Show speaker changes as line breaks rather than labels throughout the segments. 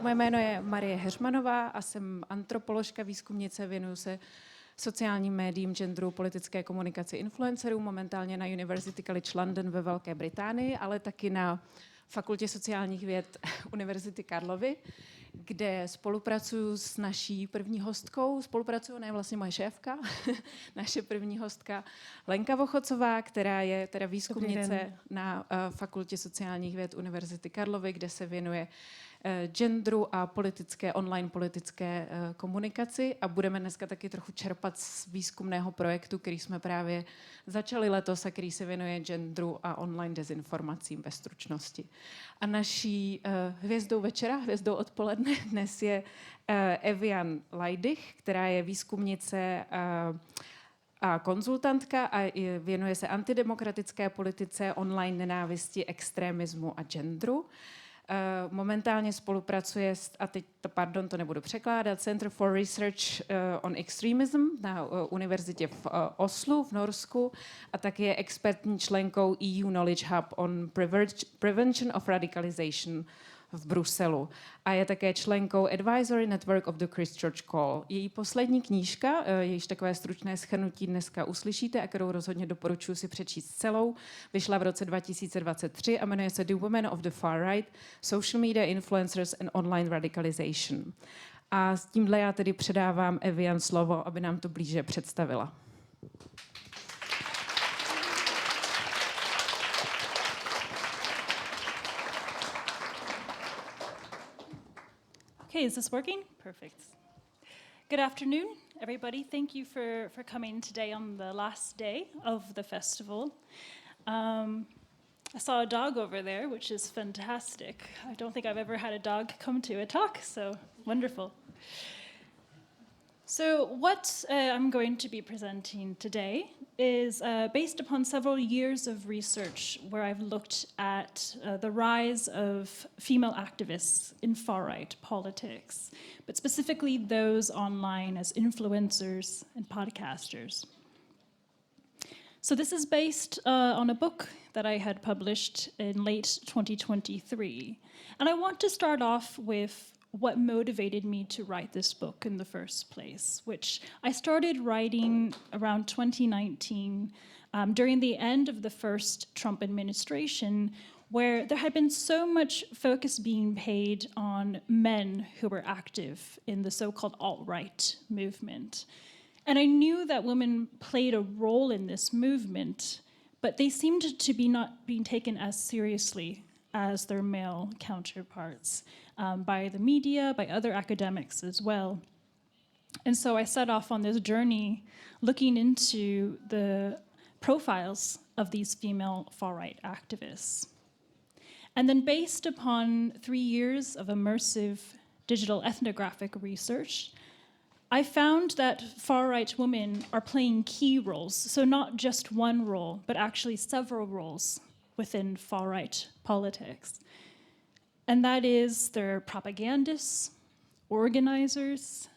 Moje jméno je Marie Heřmanová a jsem antropoložka, výzkumnice, věnuju se sociálním médiím, genderu, politické komunikaci influencerů, momentálně na University College London ve Velké Británii, ale taky na Fakultě sociálních věd Univerzity Karlovy, kde spolupracuju s naší první hostkou. Ne, vlastně moje šéfka, naše první hostka Lenka Vochocová, která je teda výzkumnice na Fakultě sociálních věd Univerzity Karlovy, kde se věnuje genderu a online politické komunikaci a budeme dneska taky trochu čerpat z výzkumného projektu, který jsme právě začali letos a který se věnuje genderu a online dezinformacím ve stručnosti. A naší hvězdou večera, hvězdou odpoledne dnes je Eviane Leidig, která je výzkumnice a konzultantka a věnuje se antidemokratické politice, online nenávisti, extremismu a genderu. Momentálně spolupracuje a teď to nebudu překládat, Center for Research on Extremism na univerzitě v Oslu v Norsku a taky je expertní členkou EU Knowledge Hub on Prevention of Radicalization v Bruselu. A je také členkou Advisory Network of the Christchurch Call. Její poslední knížka, jejíž takové stručné shrnutí dneska uslyšíte a kterou rozhodně doporučuji si přečíst celou, vyšla v roce 2023 a jmenuje se The Women of the Far Right, Social Media Influencers and Online Radicalization. A s tímhle já tedy předávám Eviane slovo, aby nám to blíže představila.
Okay, is this working? Perfect. Good afternoon, everybody. Thank you for coming today on the last day of the festival. I saw a dog over there, which is fantastic. I don't think I've ever had a dog come to a talk, so wonderful. So what I'm going to be presenting today is based upon several years of research where I've looked at the rise of female activists in far-right politics, but specifically those online as influencers and podcasters. So this is based on a book that I had published in late 2023. And I want to start off with what motivated me to write this book in the first place, which I started writing around 2019 during the end of the first Trump administration, where there had been so much focus being paid on men who were active in the so-called alt-right movement. And I knew that women played a role in this movement, but they seemed to be not being taken as seriously as their male counterparts by the media, by other academics as well. And so I set off on this journey looking into the profiles of these female far-right activists. And then based upon 3 years of immersive digital ethnographic research, I found that far-right women are playing key roles, so not just one role, but actually several roles within far-right politics. And that is they're propagandists, organizers,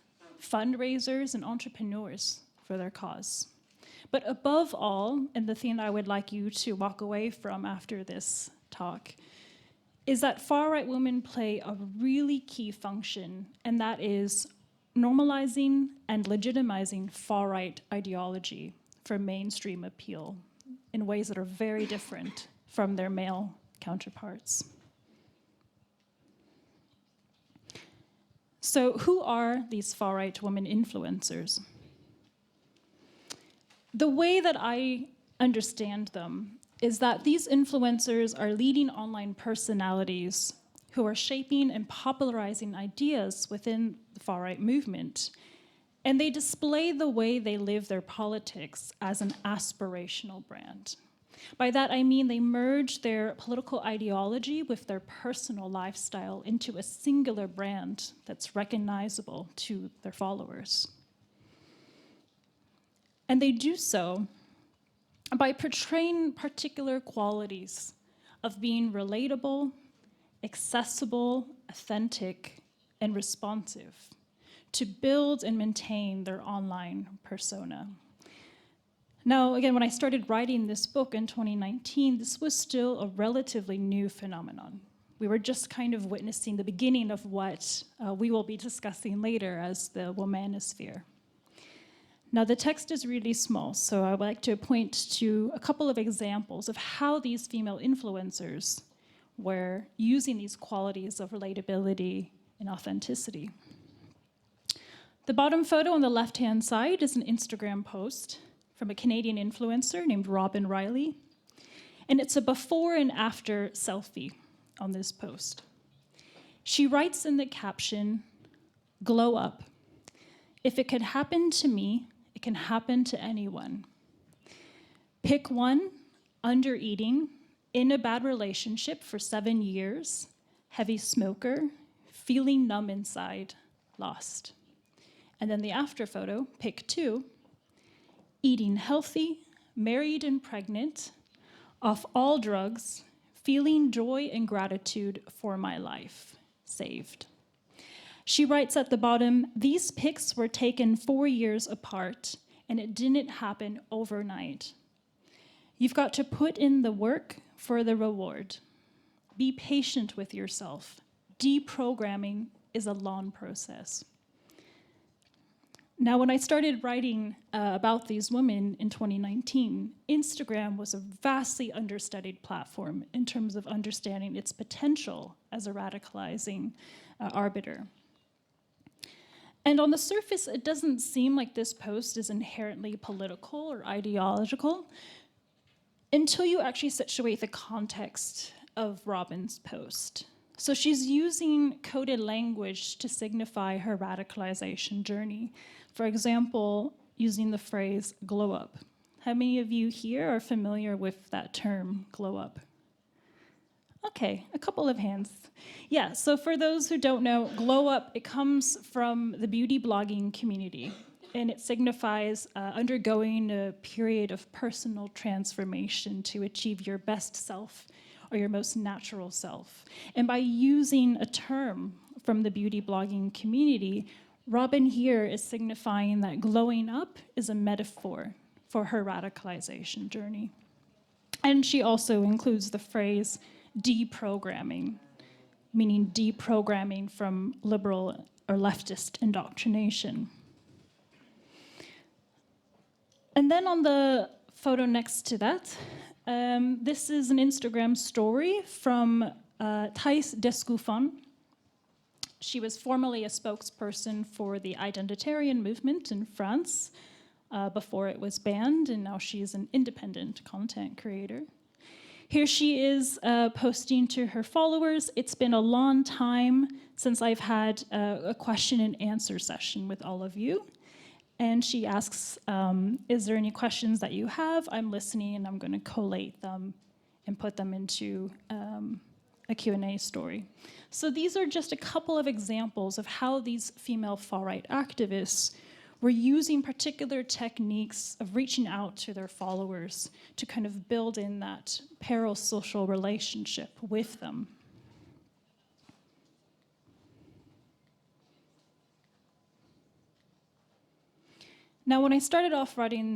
fundraisers, and entrepreneurs for their cause. But above all, and the thing I would like you to walk away from after this talk, is that far-right women play a really key function, and that is normalizing and legitimizing far-right ideology for mainstream appeal in ways that are very different from their male counterparts. So who are these far-right women influencers? The way that I understand them is that these influencers are leading online personalities who are shaping and popularizing ideas within the far-right movement. And they display the way they live their politics as an aspirational brand. By that I mean they merge their political ideology with their personal lifestyle into a singular brand that's recognizable to their followers. And they do so by portraying particular qualities of being relatable, accessible, authentic, and responsive to build and maintain their online persona. Now, again, when I started writing this book in 2019, this was still a relatively new phenomenon. We were just kind of witnessing the beginning of what we will be discussing later as the womanosphere. Now, the text is really small, so I would like to point to a couple of examples of how these female influencers were using these qualities of relatability and authenticity. The bottom photo on the left-hand side is an Instagram post from a Canadian influencer named Robin Riley, and it's a before and after selfie on this post. She writes in the caption, "Glow up. If it could happen to me, it can happen to anyone. Pick one, under-eating, in a bad relationship for 7 years, heavy smoker, feeling numb inside, lost." And then the after photo, pick two, eating healthy, married and pregnant, off all drugs, feeling joy and gratitude for my life, saved. She writes at the bottom, "These pics were taken 4 years apart, and it didn't happen overnight. You've got to put in the work for the reward. Be patient with yourself. Deprogramming is a long process." Now, when I started writing about these women in 2019, Instagram was a vastly understudied platform in terms of understanding its potential as a radicalizing arbiter. And on the surface, it doesn't seem like this post is inherently political or ideological until you actually situate the context of Robin's post. So she's using coded language to signify her radicalization journey. For example, using the phrase "glow up." How many of you here are familiar with that term, glow up? Okay, a couple of hands. Yeah, so for those who don't know, glow up, it comes from the beauty blogging community, and it signifies undergoing a period of personal transformation to achieve your best self or your most natural self. And by using a term from the beauty blogging community, Robin here is signifying that glowing up is a metaphor for her radicalization journey. And she also includes the phrase deprogramming, meaning deprogramming from liberal or leftist indoctrination. And then on the photo next to that, this is an Instagram story from Thijs Descoufan. She was formerly a spokesperson for the identitarian movement in France before it was banned, and now she is an independent content creator. Here she is posting to her followers, "It's been a long time since I've had a question and answer session with all of you." And she asks, "Is there any questions that you have? I'm listening, and I'm going to collate them and put them into a Q&A story." So these are just a couple of examples of how these female far-right activists were using particular techniques of reaching out to their followers to kind of build in that parasocial relationship with them. Now, when I started off writing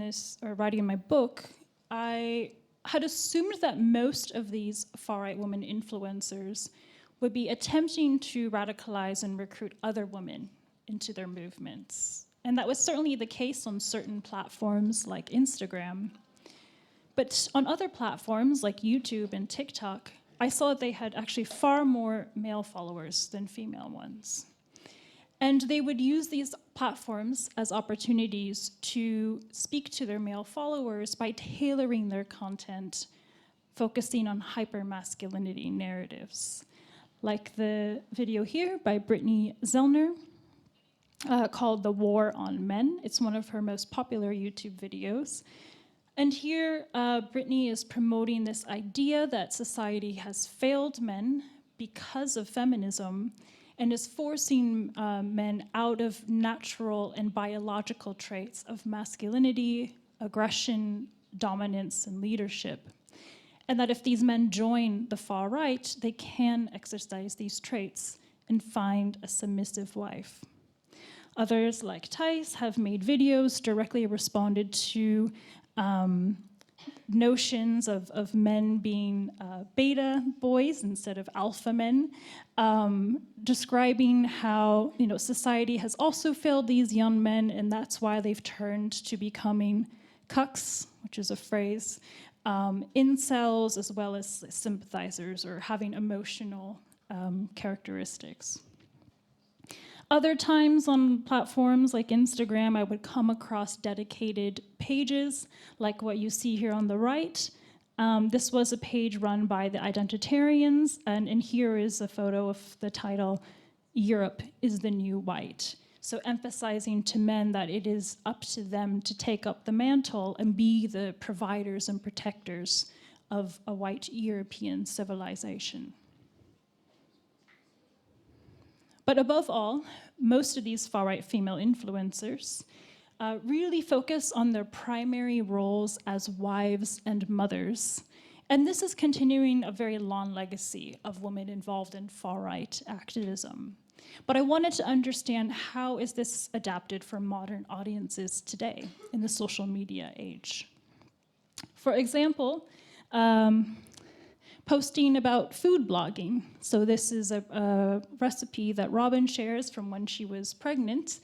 my book, I had assumed that most of these far-right women influencers would be attempting to radicalize and recruit other women into their movements. And that was certainly the case on certain platforms like Instagram. But on other platforms like YouTube and TikTok, I saw that they had actually far more male followers than female ones. And they would use these platforms as opportunities to speak to their male followers by tailoring their content, focusing on hypermasculinity narratives. Like the video here by Brittany Zellner, called "The War on Men." It's one of her most popular YouTube videos. And here, Brittany is promoting this idea that society has failed men because of feminism and is forcing men out of natural and biological traits of masculinity, aggression, dominance, and leadership. And that if these men join the far right, they can exercise these traits and find a submissive wife. Others, like Thijs, have made videos directly responded to notions of men being beta boys instead of alpha men, describing how society has also failed these young men, and that's why they've turned to becoming cucks, which is a phrase, incels, as well as sympathizers or having emotional characteristics. Other times on platforms like Instagram, I would come across dedicated pages like what you see here on the right. This was a page run by the Identitarians, and here is a photo of the title, "Europe is the New White." So emphasizing to men that it is up to them to take up the mantle and be the providers and protectors of a white European civilization. But above all, most of these far-right female influencers really focus on their primary roles as wives and mothers. And this is continuing a very long legacy of women involved in far-right activism. But I wanted to understand, how is this adapted for modern audiences today in the social media age? For example, posting about food blogging. So this is a recipe that Robin shares from when she was pregnant.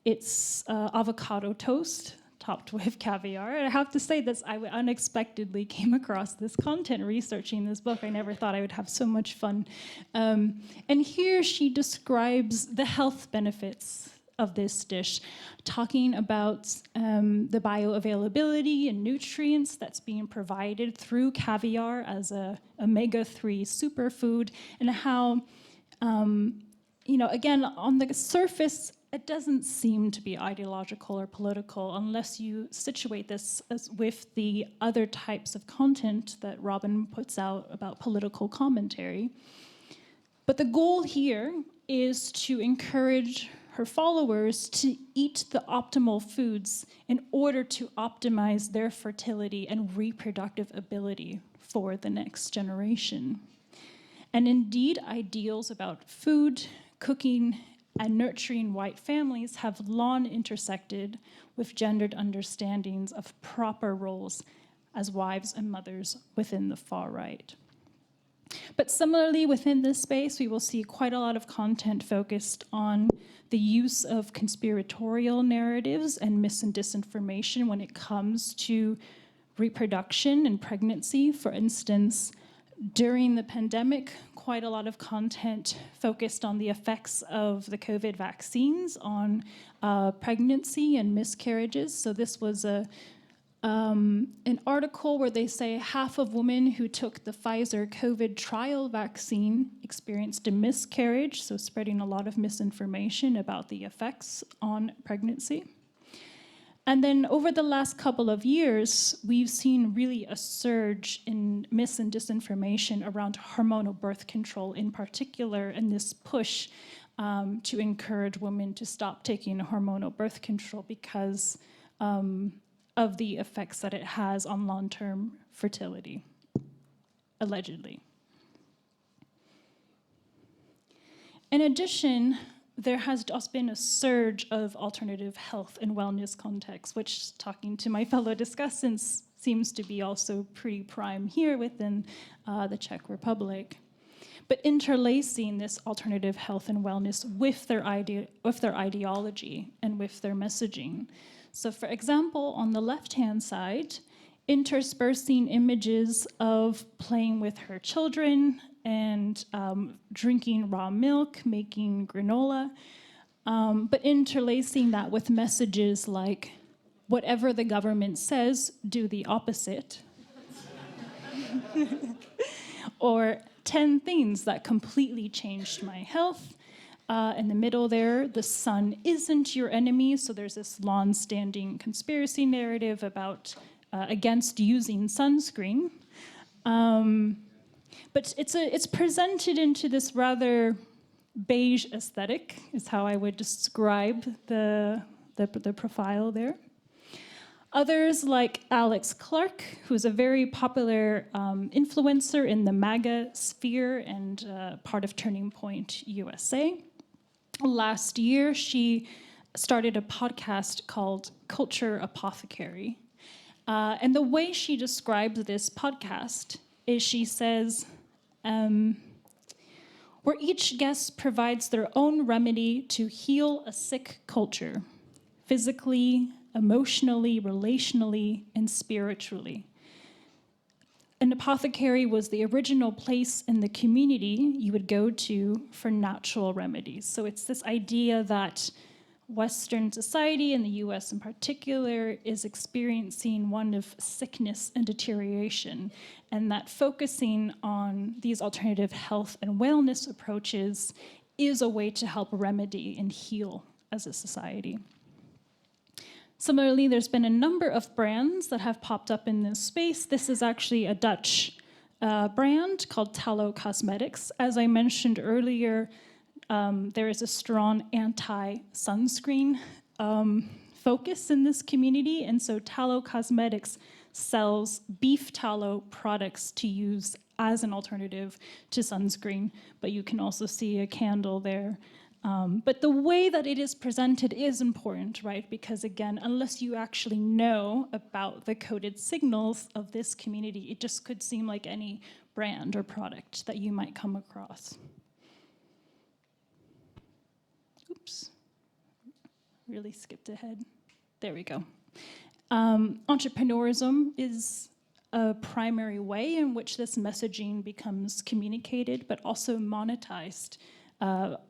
It's avocado toast topped with caviar. And I have to say this, I unexpectedly came across this content researching this book. I never thought I would have so much fun. And here she describes the health benefits of this dish, talking about the bioavailability and nutrients that's being provided through caviar as a omega-3 superfood, and how, again, on the surface, it doesn't seem to be ideological or political unless you situate this with the other types of content that Robin puts out about political commentary. But the goal here is to encourage her followers to eat the optimal foods in order to optimize their fertility and reproductive ability for the next generation. And indeed, ideals about food, cooking, and nurturing white families have long intersected with gendered understandings of proper roles as wives and mothers within the far right. But similarly, within this space, we will see quite a lot of content focused on the use of conspiratorial narratives and mis and disinformation when it comes to reproduction and pregnancy. For instance, during the pandemic, quite a lot of content focused on the effects of the COVID vaccines on pregnancy and miscarriages. So this was an article where they say half of women who took the Pfizer COVID trial vaccine experienced a miscarriage, so spreading a lot of misinformation about the effects on pregnancy. And then over the last couple of years, we've seen really a surge in mis and disinformation around hormonal birth control in particular, and this push to encourage women to stop taking hormonal birth control because of the effects that it has on long-term fertility, allegedly. In addition, there has just been a surge of alternative health and wellness contexts, which, talking to my fellow discussants, seems to be also pretty prime here within the Czech Republic. But interlacing this alternative health and wellness with their ideology and with their messaging. So for example, on the left-hand side, interspersing images of playing with her children and drinking raw milk, making granola, but interlacing that with messages like, whatever the government says, do the opposite. Or 10 things that completely changed my health. In the middle there, the sun isn't your enemy, so there's this long-standing conspiracy narrative about against using sunscreen. But it's presented into this rather beige aesthetic, is how I would describe the profile there. Others, like Alex Clark, who's a very popular influencer in the MAGA sphere and part of Turning Point USA. Last year, she started a podcast called Culture Apothecary. And the way she describes this podcast is she says, where each guest provides their own remedy to heal a sick culture, physically, emotionally, relationally, and spiritually. An apothecary was the original place in the community you would go to for natural remedies. So it's this idea that Western society, and the US in particular, is experiencing one of sickness and deterioration, and that focusing on these alternative health and wellness approaches is a way to help remedy and heal as a society. Similarly, there's been a number of brands that have popped up in this space. This is actually a Dutch brand called Tallow Cosmetics. As I mentioned earlier, there is a strong anti-sunscreen focus in this community, and so Tallow Cosmetics sells beef tallow products to use as an alternative to sunscreen, but you can also see a candle there. But the way that it is presented is important, right? Because again, unless you actually know about the coded signals of this community, it just could seem like any brand or product that you might come across. Oops, really skipped ahead. There we go. Entrepreneurism is a primary way in which this messaging becomes communicated, but also monetized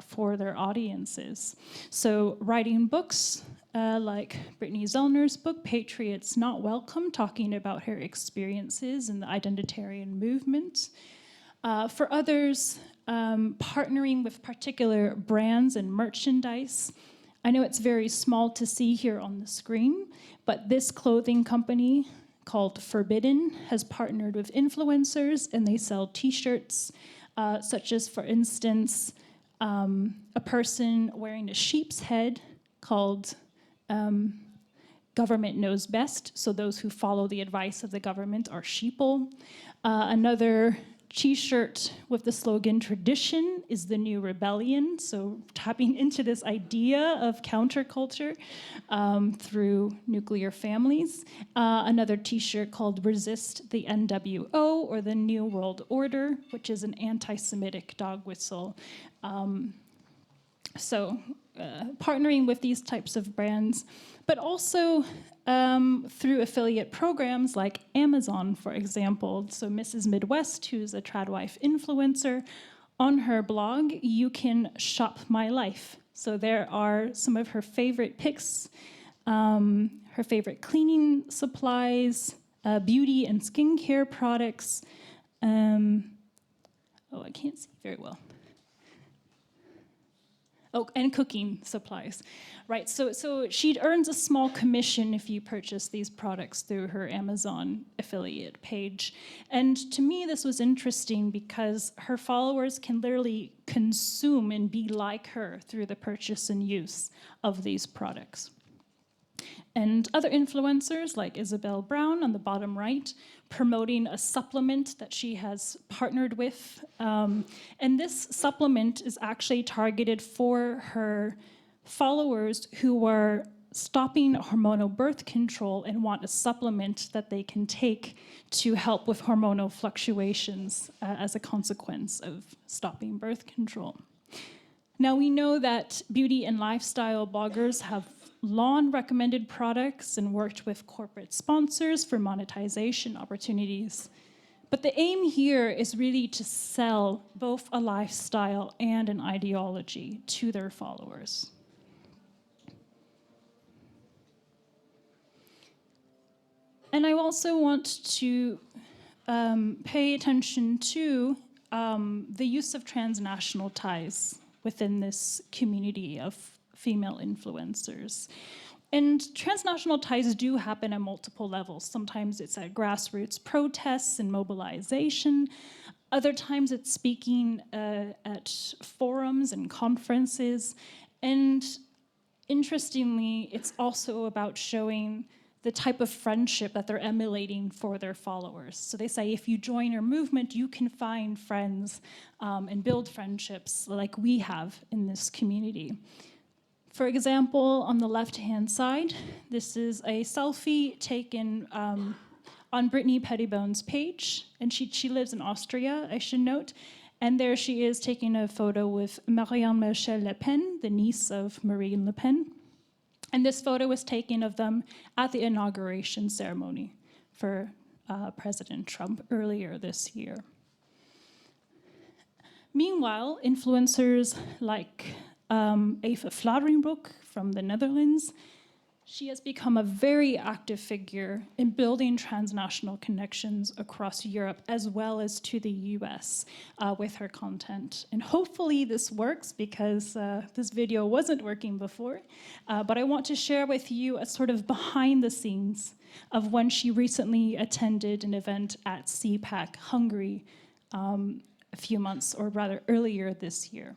for their audiences. So writing books like Brittany Zellner's book, Patriots Not Welcome, talking about her experiences in the identitarian movement. For others, partnering with particular brands and merchandise. I know it's very small to see here on the screen, but this clothing company called Forbidden has partnered with influencers, and they sell t-shirts, such as, for instance, a person wearing a sheep's head called Government Knows Best, so those who follow the advice of the government are sheeple. Another t-shirt with the slogan "Tradition is the new rebellion," so tapping into this idea of counterculture through nuclear families. Another t-shirt called "Resist the NWO," or the New World Order, which is an anti-Semitic dog whistle. Partnering with these types of brands, but also through affiliate programs like Amazon, for example. So Mrs. Midwest, who's a tradwife influencer, on her blog, you can shop my life. So there are some of her favorite picks, her favorite cleaning supplies, beauty and skincare products. I can't see very well. Oh, and cooking supplies, right? So she earns a small commission if you purchase these products through her Amazon affiliate page. And to me, this was interesting because her followers can literally consume and be like her through the purchase and use of these products. And other influencers like Isabel Brown on the bottom right, promoting a supplement that she has partnered with. And this supplement is actually targeted for her followers who are stopping hormonal birth control and want a supplement that they can take to help with hormonal fluctuations as a consequence of stopping birth control. Now we know that beauty and lifestyle bloggers have long recommended products and worked with corporate sponsors for monetization opportunities. But the aim here is really to sell both a lifestyle and an ideology to their followers. And I also want to pay attention to the use of transnational ties within this community of female influencers. And transnational ties do happen at multiple levels. Sometimes it's at grassroots protests and mobilization. Other times it's speaking at forums and conferences. And interestingly, it's also about showing the type of friendship that they're emulating for their followers. So they say, if you join our movement, you can find friends and build friendships like we have in this community. For example, on the left-hand side, this is a selfie taken on Brittany Pettibone's page, and she lives in Austria, I should note. And there she is taking a photo with Marianne Michel Le Pen, the niece of Marine Le Pen. And this photo was taken of them at the inauguration ceremony for President Trump earlier this year. Meanwhile, influencers like Eva Vlaardingbroek from the Netherlands, she has become a very active figure in building transnational connections across Europe as well as to the US with her content. And hopefully this works because this video wasn't working before. But I want to share with you a sort of behind the scenes of when she recently attended an event at CPAC Hungary a few months, or rather earlier this year.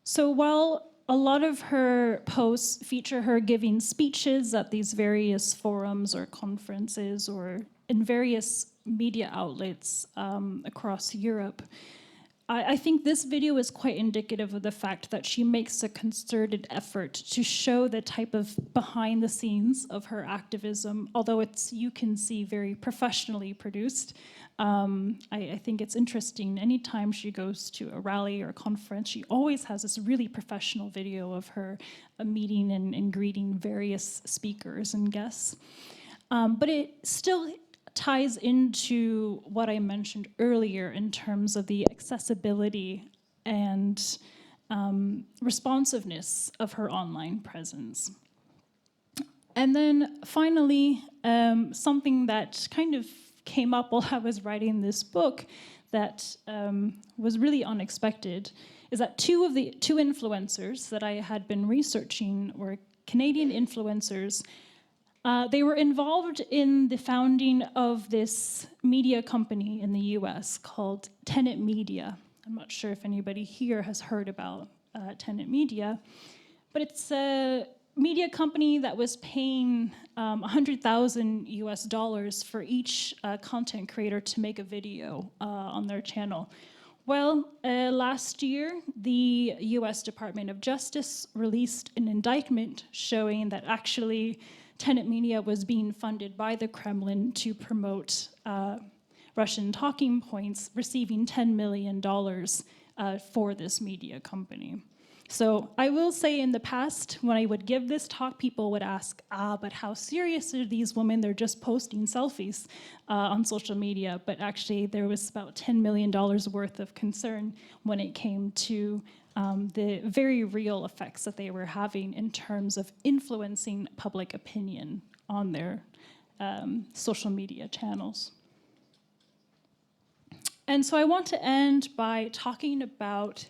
So while a lot of her posts feature her giving speeches at these various forums or conferences or in various media outlets across Europe, I think this video is quite indicative of the fact that she makes a concerted effort to show the type of behind the scenes of her activism, although it's, you can see, very professionally produced. I think it's interesting. Anytime she goes to a rally or a conference, she always has this really professional video of her meeting and greeting various speakers and guests. But it still ties into what I mentioned earlier in terms of the accessibility and responsiveness of her online presence. And then finally, something that kind of came up while I was writing this book that was really unexpected is that two influencers that I had been researching were Canadian influencers. They were involved in the founding of this media company in the US called Tenet Media. I'm not sure if anybody here has heard about Tenet Media, but it's a media company that was paying $100,000 US for each content creator to make a video on their channel. Well, last year, the US Department of Justice released an indictment showing that actually Tenet Media was being funded by the Kremlin to promote Russian talking points, receiving $10 million for this media company. So I will say in the past, when I would give this talk, people would ask, but how serious are these women? They're just posting selfies on social media. But actually, there was about $10 million worth of concern when it came to the very real effects that they were having in terms of influencing public opinion on their social media channels. And so I want to end by talking about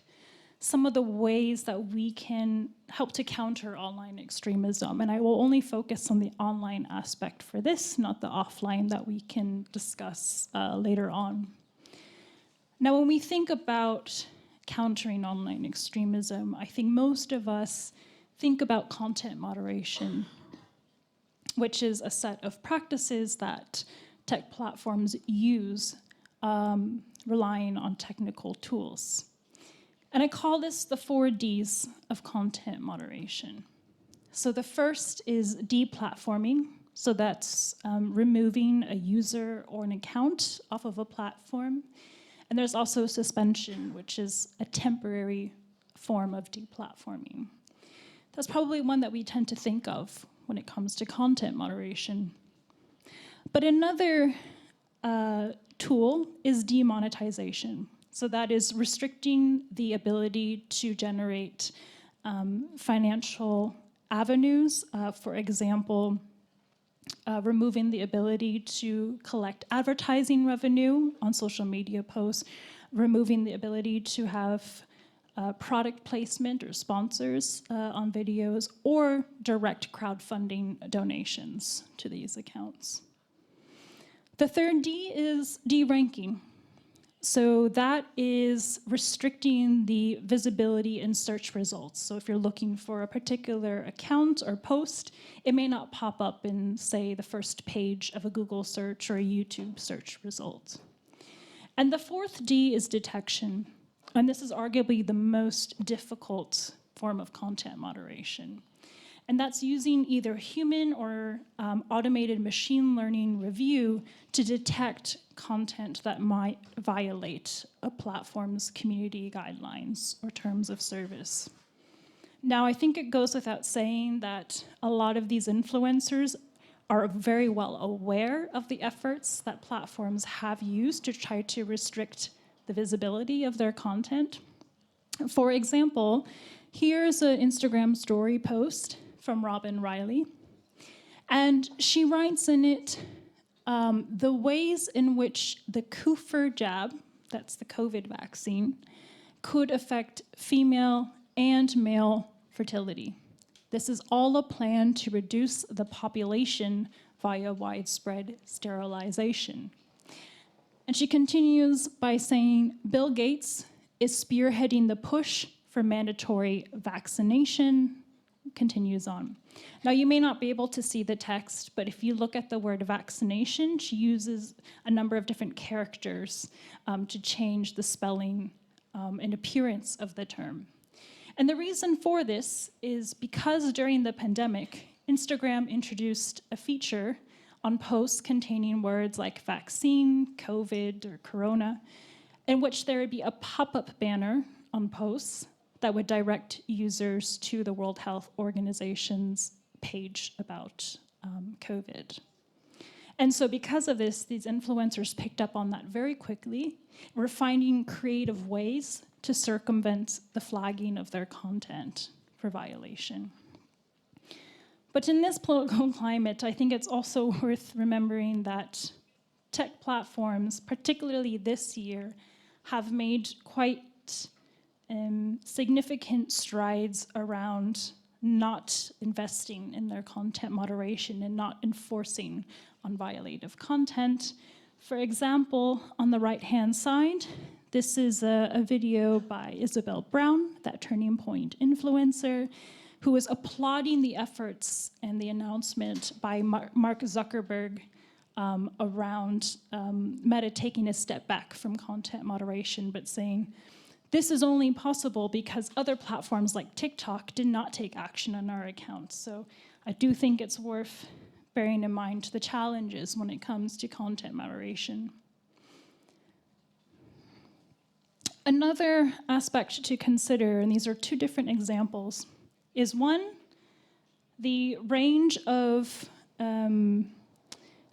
some of the ways that we can help to counter online extremism. And I will only focus on the online aspect for this, not the offline that we can discuss later on. Now, when we think about countering online extremism, I think most of us think about content moderation, which is a set of practices that tech platforms use, relying on technical tools. And I call this the 4 Ds of content moderation. So the first is deplatforming. So that's removing a user or an account off of a platform. And there's also suspension, which is a temporary form of deplatforming. That's probably one that we tend to think of when it comes to content moderation. But another tool is demonetization. So that is restricting the ability to generate financial avenues. For example, removing the ability to collect advertising revenue on social media posts, removing the ability to have product placement or sponsors on videos, or direct crowdfunding donations to these accounts. The third D is deranking. So that is restricting the visibility in search results. So if you're looking for a particular account or post, it may not pop up in, say, the first page of a Google search or a YouTube search result. And the fourth D is detection. And this is arguably the most difficult form of content moderation. And that's using either human or automated machine learning review to detect content that might violate a platform's community guidelines or terms of service. Now, I think it goes without saying that a lot of these influencers are very well aware of the efforts that platforms have used to try to restrict the visibility of their content. For example, here's an Instagram story post from Robin Riley, and she writes in it the ways in which the Kufer jab, that's the COVID vaccine, could affect female and male fertility. This is all a plan to reduce the population via widespread sterilization. And she continues by saying, Bill Gates is spearheading the push for mandatory vaccination, continues on. Now, you may not be able to see the text, but if you look at the word vaccination, she uses a number of different characters to change the spelling and appearance of the term. And the reason for this is because during the pandemic, Instagram introduced a feature on posts containing words like vaccine, COVID, or corona, in which there would be a pop-up banner on posts that would direct users to the World Health Organization's page about COVID. And so because of this, these influencers picked up on that very quickly. We're finding creative ways to circumvent the flagging of their content for violation. But in this political climate, I think it's also worth remembering that tech platforms, particularly this year, have made quite significant strides around not investing in their content moderation and not enforcing on violative content. For example, on the right-hand side, this is a video by Isabel Brown, that Turning Point influencer, who is applauding the efforts and the announcement by Mark Zuckerberg around Meta taking a step back from content moderation, but saying, this is only possible because other platforms like TikTok did not take action on our accounts. So I do think it's worth bearing in mind the challenges when it comes to content moderation. Another aspect to consider, and these are two different examples, is one, the range of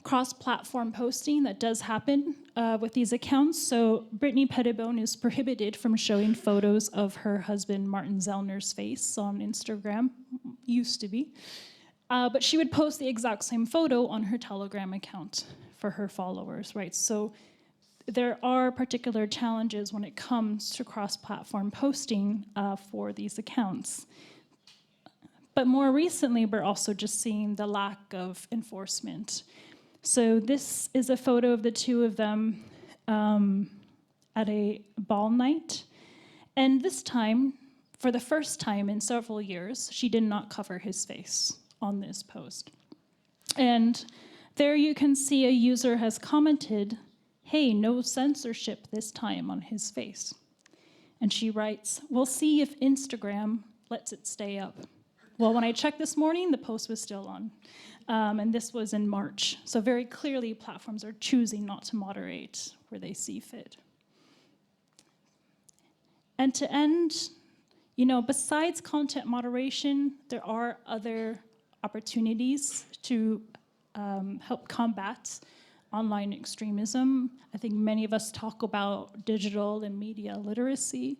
cross-platform posting that does happen with these accounts. So Brittany Pettibone is prohibited from showing photos of her husband Martin Zellner's face on Instagram, used to be. But she would post the exact same photo on her Telegram account for her followers, right? So there are particular challenges when it comes to cross-platform posting for these accounts. But more recently, we're also just seeing the lack of enforcement. So this is a photo of the two of them at a ball night. And this time, for the first time in several years, she did not cover his face on this post. And there you can see a user has commented, hey, no censorship this time on his face. And she writes, we'll see if Instagram lets it stay up. Well, when I checked this morning, the post was still on. And this was in March. So very clearly, platforms are choosing not to moderate where they see fit. And to end, besides content moderation, there are other opportunities to help combat online extremism. I think many of us talk about digital and media literacy.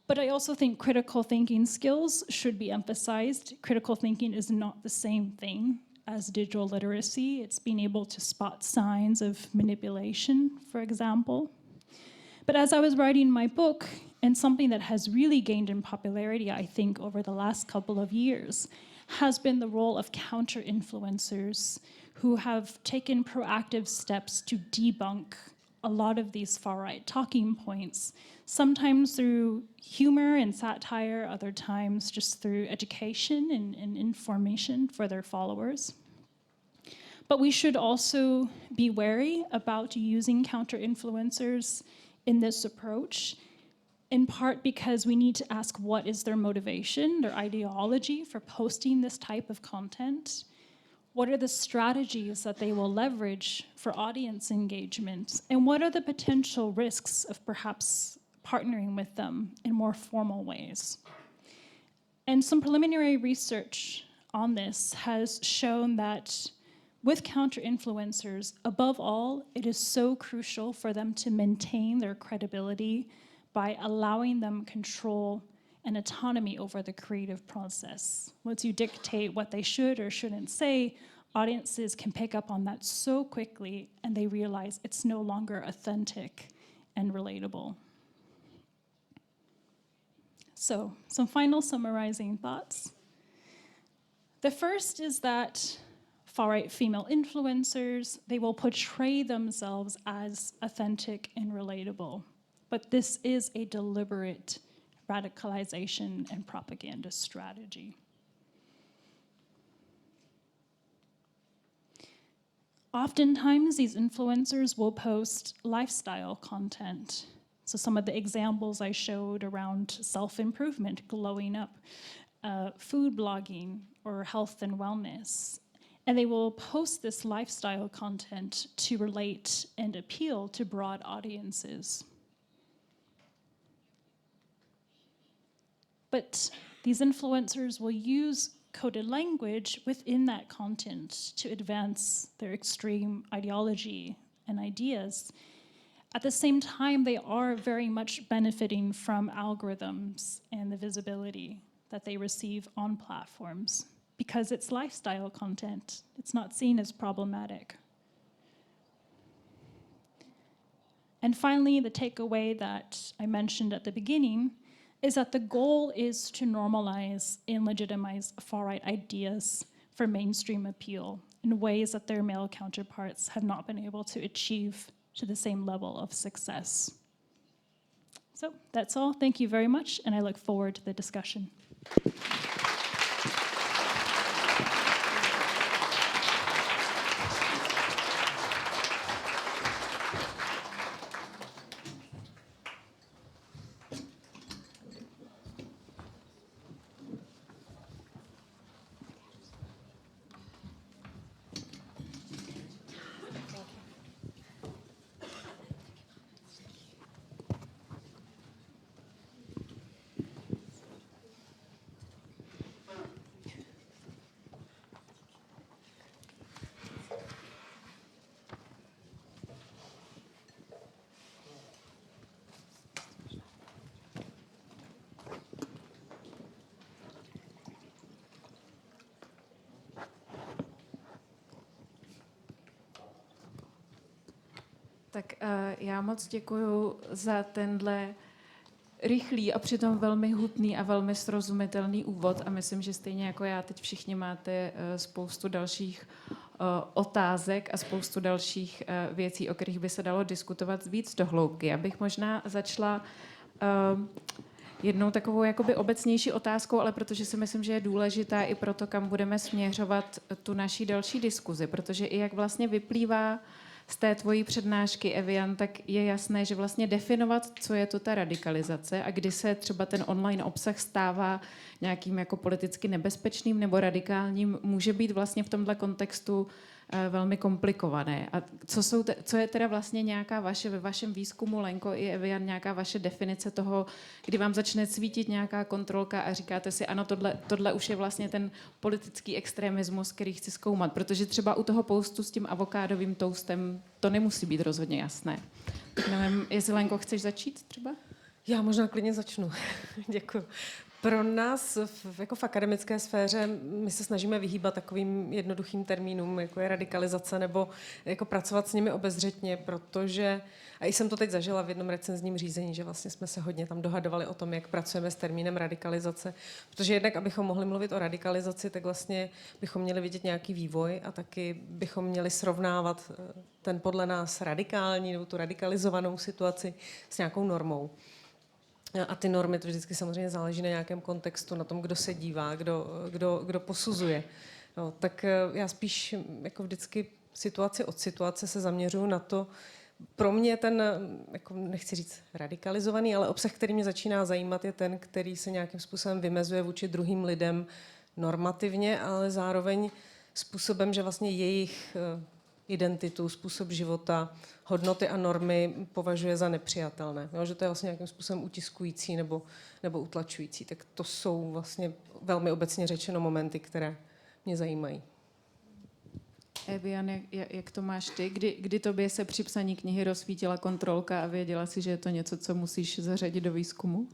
But I also think critical thinking skills should be emphasized. Critical thinking is not the same thing as digital literacy. It's being able to spot signs of manipulation, for example. But as I was writing my book, and something that has really gained in popularity, I think, over the last couple of years, has been the role of counter-influencers who have taken proactive steps to debunk a lot of these far-right talking points, sometimes through humor and satire, other times just through education and information for their followers. But we should also be wary about using counter-influencers in this approach, in part because we need to ask what is their motivation, their ideology for posting this type of content. What are the strategies that they will leverage for audience engagement? And what are the potential risks of perhaps partnering with them in more formal ways? And some preliminary research on this has shown that with counter-influencers, above all, it is so crucial for them to maintain their credibility by allowing them control and autonomy over the creative process. Once you dictate what they should or shouldn't say, audiences can pick up on that so quickly and they realize it's no longer authentic and relatable. So, some final summarizing thoughts. The first is that far-right female influencers, they will portray themselves as authentic and relatable. But this is a deliberate radicalization and propaganda strategy. Oftentimes, these influencers will post lifestyle content. So some of the examples I showed around self-improvement, glowing up, food blogging, or health and wellness. And they will post this lifestyle content to relate and appeal to broad audiences. But these influencers will use coded language within that content to advance their extreme ideology and ideas. At the same time, they are very much benefiting from algorithms and the visibility that they receive on platforms because it's lifestyle content. It's not seen as problematic. And finally, the takeaway that I mentioned at the beginning is that the goal is to normalize and legitimize far-right ideas for mainstream appeal in ways that their male counterparts have not been able to achieve to the same level of success. So that's all. Thank you very much, and I look forward to the discussion.
Tak já moc děkuju za tenhle rychlý a přitom velmi hutný a velmi srozumitelný úvod a myslím, že stejně jako já teď všichni máte spoustu dalších otázek a spoustu dalších věcí, o kterých by se dalo diskutovat víc do hloubky. Já bych možná začala jednou takovou jakoby obecnější otázkou, ale protože si myslím, že je důležitá i proto, kam budeme směřovat tu naší další diskuzi, protože i jak vlastně vyplývá z té tvojí přednášky, Eviane, tak je jasné, že vlastně definovat, co je to ta radikalizace a kdy se třeba ten online obsah stává nějakým jako politicky nebezpečným nebo radikálním, může být vlastně v tomhle kontextu velmi komplikované. A co je teda vlastně nějaká ve vašem výzkumu, Lenko i Eviane, nějaká vaše definice toho, kdy vám začne svítit nějaká kontrolka a říkáte si, ano, tohle už je vlastně ten politický extremismus, který chci zkoumat, protože třeba u toho postu s tím avokádovým toastem to nemusí být rozhodně jasné. Tak nevím, jestli, Lenko, chceš začít třeba?
Já možná klidně začnu. Děkuji. Pro nás jako v akademické sféře my se snažíme vyhýbat takovým jednoduchým termínům, jako je radikalizace, nebo jako pracovat s nimi obezřetně, protože, a i jsem to teď zažila v jednom recenzním řízení, že vlastně jsme se hodně tam dohadovali o tom, jak pracujeme s termínem radikalizace, protože jednak, abychom mohli mluvit o radikalizaci, tak vlastně bychom měli vidět nějaký vývoj a taky bychom měli srovnávat ten podle nás radikální nebo tu radikalizovanou situaci s nějakou normou. A ty normy, to vždycky samozřejmě záleží na nějakém kontextu, na tom, kdo se dívá, kdo posuzuje. No, tak já spíš jako vždycky situaci od situace se zaměřuju na to, pro mě ten, jako nechci říct radikalizovaný, ale obsah, který mě začíná zajímat, je ten, který se nějakým způsobem vymezuje vůči druhým lidem normativně, ale zároveň způsobem, že vlastně jejich identitu, způsob života, hodnoty a normy považuje za nepřijatelné. Jo, že to je vlastně nějakým způsobem utiskující nebo utlačující. Tak to jsou vlastně velmi obecně řečeno momenty, které mě zajímají.
Eviane, jak to máš ty? Kdy tobě se při psaní knihy rozsvítila kontrolka a věděla si, že je to něco, co musíš zařadit do výzkumu?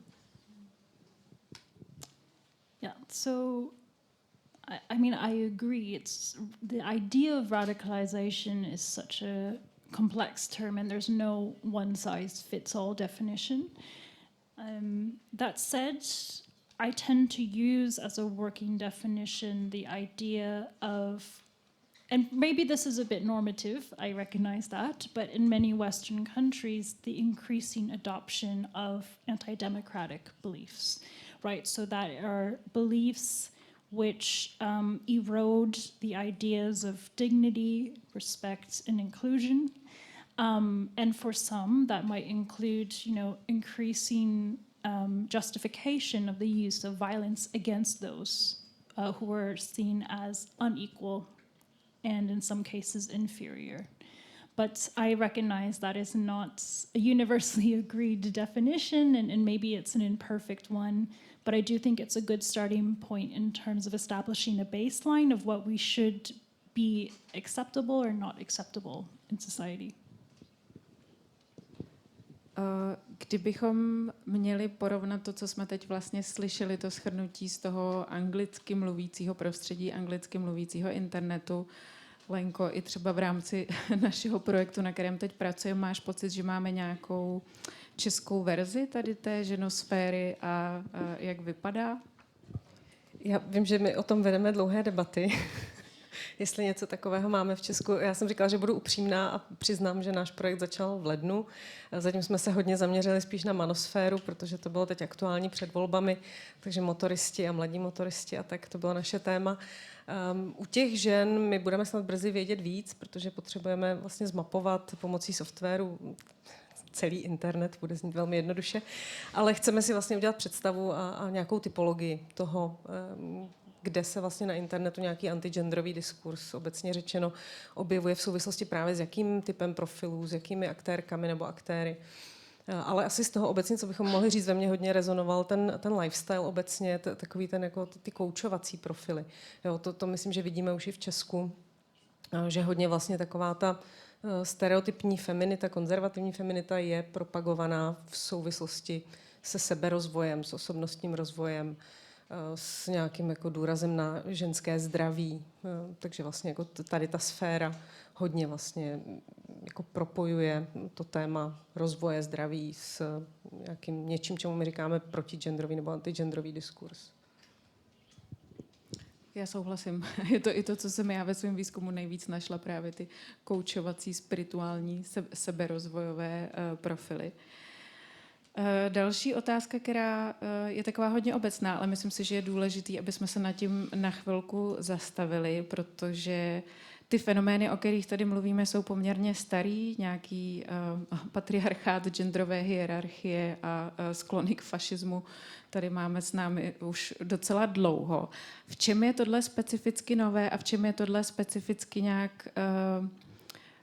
Yeah, so I mean, I agree. It's the idea of radicalization is such a complex term, and there's no one-size-fits-all definition. That said, I tend to use as a working definition the idea of, and maybe this is a bit normative, I recognize that, but in many Western countries, the increasing adoption of anti-democratic beliefs, right? So that are beliefs which erode the ideas of dignity, respect, and inclusion. And for some, that might include, increasing justification of the use of violence against those who are seen as unequal and in some cases inferior. But I recognize that is not a universally agreed definition, and maybe it's an imperfect one. But I do think it's a good starting point in terms of establishing a baseline of what we should be acceptable or not acceptable in society.
Kdybychom měli porovnat to, co jsme teď vlastně slyšeli, to shrnutí z toho anglicky mluvícího prostředí, anglicky mluvícího internetu, Lenko, i třeba v rámci našeho projektu, na kterém teď pracujeme, máš pocit, že máme nějakou českou verzi tady té ženosféry a jak vypadá?
Já vím, že my o tom vedeme dlouhé debaty, jestli něco takového máme v Česku. Já jsem říkala, že budu upřímná a přiznám, že náš projekt začal v lednu. Zatím jsme se hodně zaměřili spíš na manosféru, protože to bylo teď aktuální před volbami, takže motoristi a mladí motoristi a tak to bylo naše téma. U těch žen my budeme snad brzy vědět víc, protože potřebujeme vlastně zmapovat pomocí softwaru celý internet, bude znít velmi jednoduše, ale chceme si vlastně udělat představu a nějakou typologii toho, kde se vlastně na internetu nějaký antigenderový diskurs, obecně řečeno, objevuje v souvislosti právě s jakým typem profilů, s jakými aktérkami nebo aktéry. Ale asi z toho obecně, co bychom mohli říct, ve mně hodně rezonoval ten lifestyle obecně, takový ten jako ty koučovací profily. Jo, to myslím, že vidíme už i v Česku, že hodně vlastně taková ta stereotypní feminita, konzervativní feminita je propagovaná v souvislosti se seberozvojem, s osobnostním rozvojem, s nějakým jako důrazem na ženské zdraví. Takže vlastně jako tady ta sféra hodně vlastně jako propojuje to téma rozvoje zdraví s nějakým něčím, čemu my říkáme protigenderový nebo antigenderový diskurs.
Já souhlasím. Je to i to, co jsem já ve svém výzkumu nejvíc našla, právě ty koučovací, spirituální, seberozvojové profily. Další otázka, která je taková hodně obecná, ale myslím si, že je důležitý, aby jsme se nad tím na chvilku zastavili, protože ty fenomény, o kterých tady mluvíme, jsou poměrně starý, nějaký patriarchát, genderové hierarchie a sklony k fašismu tady máme s námi už docela dlouho. V čem je tohle specificky nové a v čem je tohle specificky nějak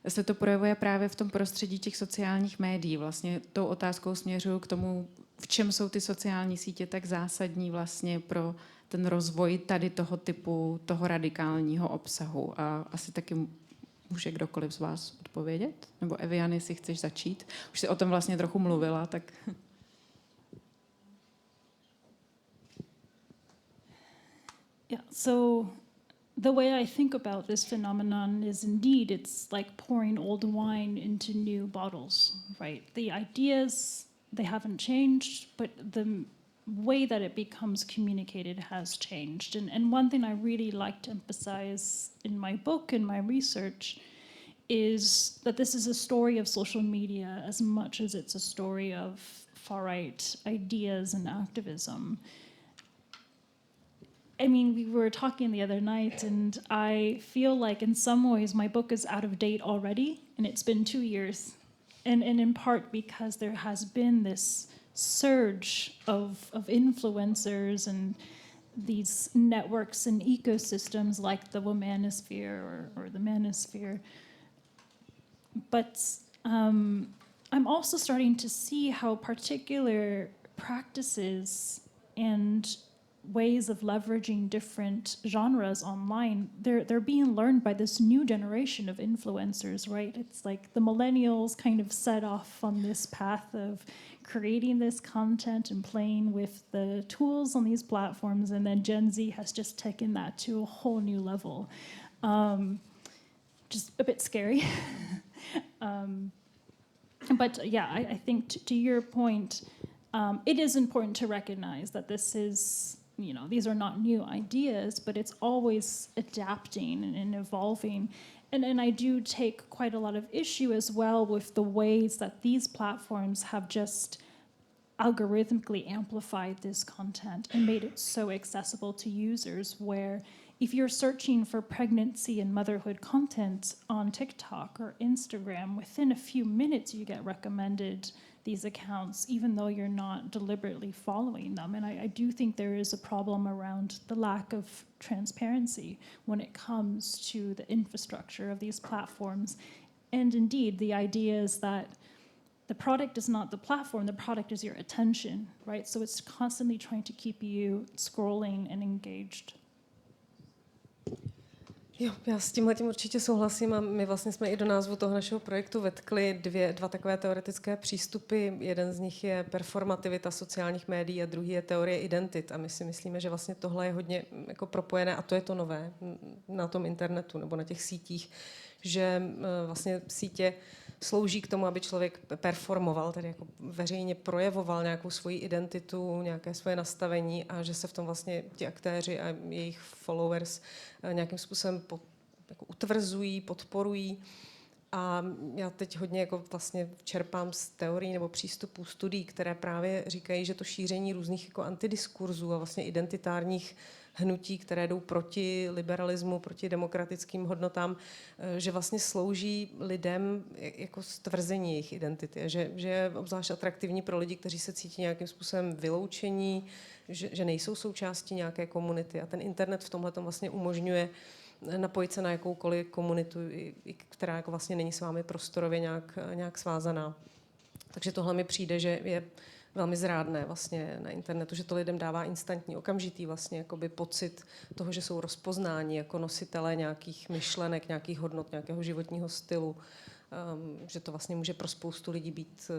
se to projevuje právě v tom prostředí těch sociálních médií? Vlastně tou otázkou směřuju k tomu, v čem jsou ty sociální sítě tak zásadní vlastně pro ten rozvoj tady toho typu, toho radikálního obsahu. A asi taky může kdokoliv z vás odpovědět? Nebo Eviane, jestli chceš začít? Už jsi o tom vlastně trochu mluvila, tak...
Yeah, so the way I think about this phenomenon is indeed it's like pouring old wine into new bottles, right? The ideas, they haven't changed, but the way that it becomes communicated has changed. And one thing I really like to emphasize in my book and my research is that this is a story of social media as much as it's a story of far-right ideas and activism. I mean, we were talking the other night, and I feel like in some ways my book is out of date already, and it's been 2 years. And in part because there has been this surge of influencers and these networks and ecosystems like the womanosphere or the manosphere. But I'm also starting to see how particular practices and ways of leveraging different genres online, they're being learned by this new generation of influencers, right? It's like the millennials kind of set off on this path of creating this content and playing with the tools on these platforms, and then Gen Z has just taken that to a whole new level. Just a bit scary. But yeah, I think to your point, it is important to recognize that this is, you know, these are not new ideas, but it's always adapting and evolving. And I do take quite a lot of issue as well with the ways that these platforms have just algorithmically amplified this content and made it so accessible to users, where if you're searching for pregnancy and motherhood content on TikTok or Instagram, within a few minutes you get recommended these accounts, even though you're not deliberately following them. And I do think there is a problem around the lack of transparency when it comes to the infrastructure of these platforms. And indeed, the idea is that the product is not the platform, the product is your attention, right? So it's constantly trying to keep you scrolling and engaged.
Jo, já s tímhletím určitě souhlasím a my vlastně jsme i do názvu toho našeho projektu vetkli dva takové teoretické přístupy. Jeden z nich je performativita sociálních médií a druhý je teorie identit. A my si myslíme, že vlastně tohle je hodně jako propojené a to je to nové na tom internetu nebo na těch sítích, že vlastně sítě slouží k tomu, aby člověk performoval, tedy jako veřejně projevoval nějakou svoji identitu, nějaké svoje nastavení a že se v tom vlastně ti aktéři a jejich followers nějakým způsobem jako utvrzují, podporují. A já teď hodně jako vlastně čerpám z teorií nebo přístupů studií, které právě říkají, že to šíření různých jako antidiskurzů a vlastně identitárních hnutí, které jdou proti liberalismu, proti demokratickým hodnotám, že vlastně slouží lidem jako stvrzení jejich identity. Že je obzvlášť atraktivní pro lidi, kteří se cítí nějakým způsobem vyloučení, že nejsou součástí nějaké komunity. A ten internet v tomhletom vlastně umožňuje napojit se na jakoukoliv komunitu, která jako vlastně není s vámi prostorově nějak svázaná. Takže tohle mi přijde, že je velmi zrádné vlastně na internetu, že to lidem dává instantní, okamžitý vlastně jakoby pocit toho, že jsou rozpoznáni jako nositelé nějakých myšlenek, nějakých hodnot, nějakého životního stylu, že to vlastně může pro spoustu lidí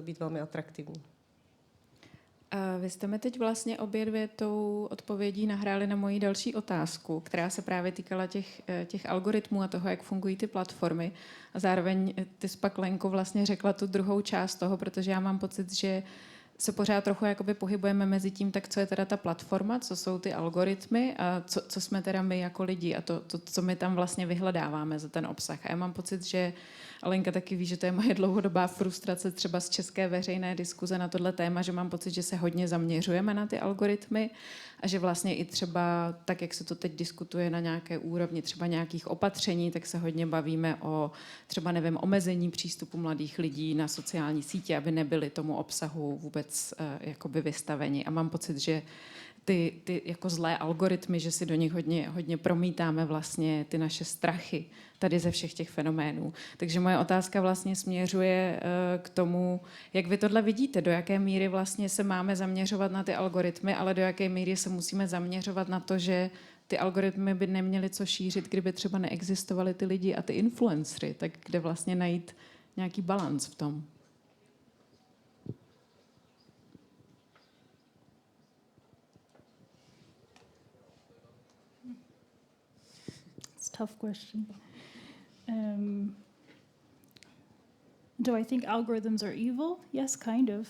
být velmi atraktivní.
A vy jste mi teď vlastně obě dvě tou odpovědí nahráli na moji další otázku, která se právě týkala těch algoritmů a toho, jak fungují ty platformy. A zároveň ty jsi pak, Lenko, vlastně řekla tu druhou část toho, protože já mám pocit, že se pořád trochu jakoby pohybujeme mezi tím, tak co je teda ta platforma, co jsou ty algoritmy a co jsme teda my jako lidi a to, co my tam vlastně vyhledáváme za ten obsah. A já mám pocit, že Alenka taky ví, že to je moje dlouhodobá frustrace třeba z české veřejné diskuze na tohle téma, že mám pocit, že se hodně zaměřujeme na ty algoritmy a že vlastně i třeba tak, jak se to teď diskutuje na nějaké úrovni třeba nějakých opatření, tak se hodně bavíme o třeba, nevím, omezení přístupu mladých lidí na sociální sítě, aby nebyli tomu obsahu vůbec jakoby vystaveni. A mám pocit, že ty jako zlé algoritmy, že si do nich hodně promítáme vlastně ty naše strachy tady ze všech těch fenoménů. Takže moje otázka vlastně směřuje k tomu, jak vy tohle vidíte, do jaké míry vlastně se máme zaměřovat na ty algoritmy, ale do jaké míry se musíme zaměřovat na to, že ty algoritmy by neměly co šířit, kdyby třeba neexistovaly ty lidi a ty influencery, tak kde vlastně najít nějaký balans v tom?
tough question. Do I think algorithms are evil? Yes, kind of.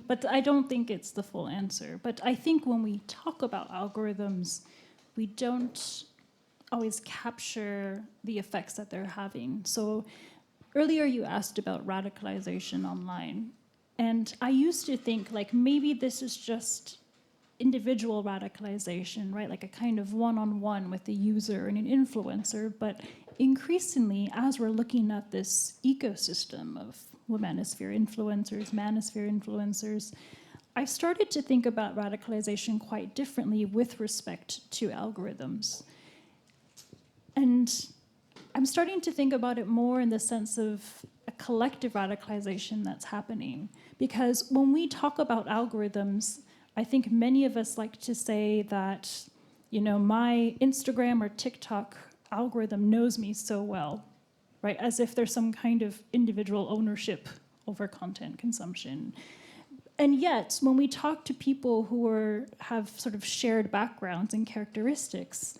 But I don't think it's the full answer. But I think when we talk about algorithms, we don't always capture the effects that they're having. So earlier you asked about radicalization online. And I used to think like maybe this is just individual radicalization, right? Like a kind of one-on-one with the user and an influencer. But increasingly, as we're looking at this ecosystem of womanosphere influencers, manosphere influencers, I've started to think about radicalization quite differently with respect to algorithms. And I'm starting to think about it more in the sense of a collective radicalization that's happening. Because when we talk about algorithms, I think many of us like to say that, you know, my Instagram or TikTok algorithm knows me so well, right? As if there's some kind of individual ownership over content consumption. And yet, when we talk to people who have sort of shared backgrounds and characteristics,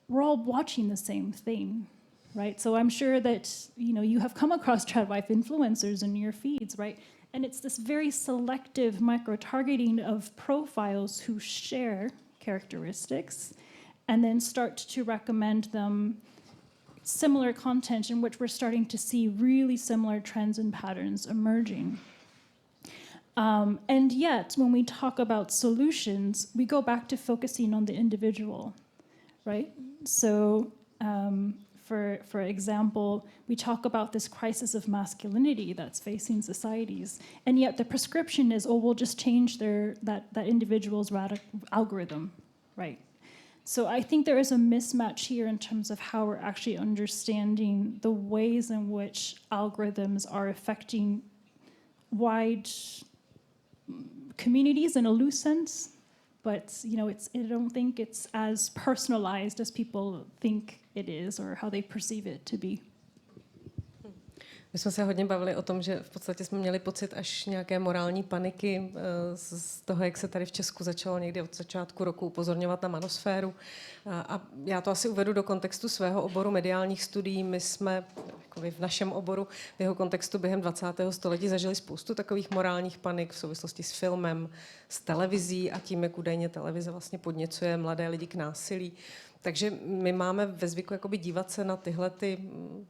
we're all watching the same thing, right? So I'm sure that, you know, you have come across tradwife influencers in your feeds, right? And it's this very selective micro-targeting of profiles who share characteristics and then start to recommend them similar content in which we're starting to see really similar trends and patterns emerging. And yet, when we talk about solutions, we go back to focusing on the individual, right? So, for example, we talk about this crisis of masculinity that's facing societies, and yet the prescription is, oh, we'll just change that individual's algorithm, right? So I think there is a mismatch here in terms of how we're actually understanding the ways in which algorithms are affecting wide communities in a loose sense, but you know, I don't think it's as personalized as people think it is or how they perceive it to be.
My jsme se hodně bavili o tom, že v podstatě jsme měli pocit až nějaké morální paniky z toho, jak se tady v Česku začalo někdy od začátku roku upozorňovat na manosféru. A já to asi uvedu do kontextu svého oboru mediálních studií. My jsme jako v našem oboru, v jeho kontextu během 20. století zažili spoustu takových morálních panik v souvislosti s filmem, s televizí a tím, jak údajně televize vlastně podněcuje mladé lidi k násilí. Takže my máme ve zvyku jakoby dívat se na tyhle ty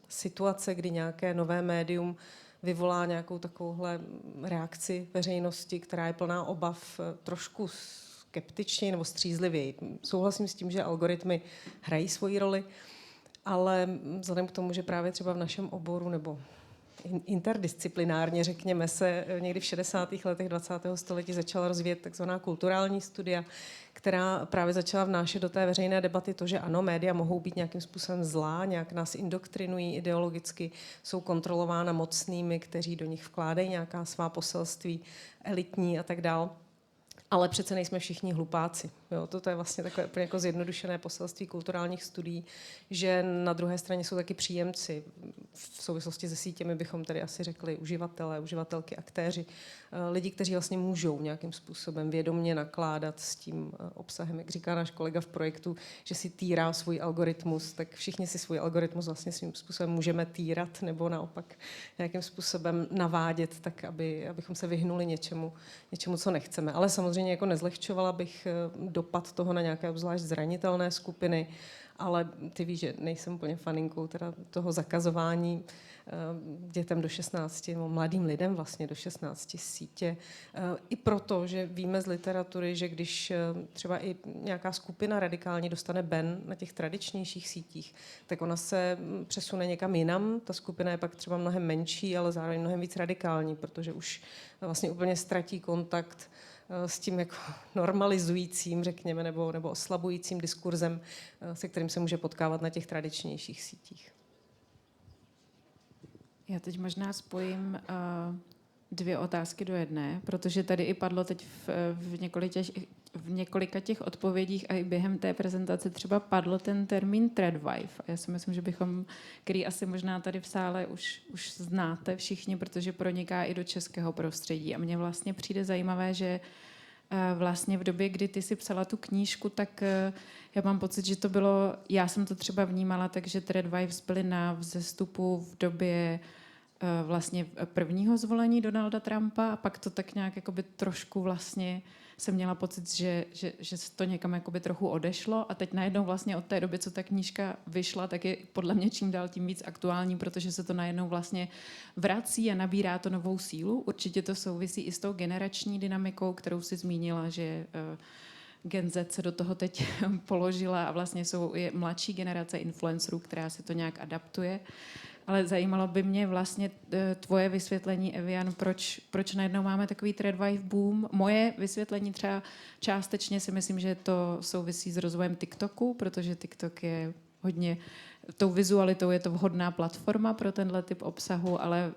situace, kdy nějaké nové médium vyvolá nějakou takovouhle reakci veřejnosti, která je plná obav, trošku skeptičněji nebo střízlivěji. Souhlasím s tím, že algoritmy hrají svoji roli, ale vzhledem k tomu, že právě třeba v našem oboru nebo interdisciplinárně, řekněme se, někdy v 60. letech 20. století začala rozvíjet takzvaná kulturální studia, která právě začala vnášet do té veřejné debaty to, že ano, média mohou být nějakým způsobem zlá, nějak nás indoktrinují ideologicky, jsou kontrolována mocnými, kteří do nich vkládají nějaká svá poselství, elitní a tak dál. Ale přece nejsme všichni hlupáci. Jo, to je vlastně takové úplně jako zjednodušené poselství kulturálních studií, že na druhé straně jsou taky příjemci. V souvislosti se sítěmi bychom tady asi řekli uživatelé, uživatelky, aktéři, lidi, kteří vlastně můžou nějakým způsobem vědomě nakládat s tím obsahem. Jak říká náš kolega v projektu, že si týrá svůj algoritmus, tak všichni si svůj algoritmus vlastně svým způsobem můžeme týrat nebo naopak nějakým způsobem navádět, tak abychom se vyhnuli něčemu, co nechceme. Ale samozřejmě jako nezlehčovala bych dopad toho na nějaké obzvlášť zranitelné skupiny, ale ty víš, že nejsem úplně faninkou teda toho zakazování dětem do 16, nebo mladým lidem vlastně do 16 sítě. I proto, že víme z literatury, že když třeba i nějaká skupina radikální dostane ban na těch tradičnějších sítích, tak ona se přesune někam jinam. Ta skupina je pak třeba mnohem menší, ale zároveň mnohem víc radikální, protože už vlastně úplně ztratí kontakt s tím jako normalizujícím, řekněme, nebo oslabujícím diskurzem, se kterým se může potkávat na těch tradičnějších sítích.
Já teď možná spojím dvě otázky do jedné, protože tady i padlo teď v několika těch odpovědích a i během té prezentace třeba padl ten termín tradwife. A já si myslím, že který asi možná tady v sále už znáte všichni, protože proniká i do českého prostředí. A mně vlastně přijde zajímavé, že vlastně v době, kdy ty si psala tu knížku, tak já mám pocit, že to bylo, já jsem to třeba vnímala, takže Threadwives byly na vzestupu v době vlastně prvního zvolení Donalda Trumpa a pak to tak nějak jakoby trošku vlastně jsem měla pocit, že to někam jakoby trochu odešlo a teď najednou vlastně od té doby, co ta knížka vyšla, tak je podle mě čím dál tím víc aktuální, protože se to najednou vlastně vrací a nabírá to novou sílu. Určitě to souvisí i s tou generační dynamikou, kterou si zmínila, že Gen Z se do toho teď položila a vlastně je mladší generace influencerů, která si to nějak adaptuje. Ale zajímalo by mě vlastně tvoje vysvětlení, Eviane, proč najednou máme takový Threadwife boom. Moje vysvětlení třeba částečně si myslím, že to souvisí s rozvojem TikToku, protože TikTok je hodně tou vizualitou, je to vhodná platforma pro tenhle typ obsahu, ale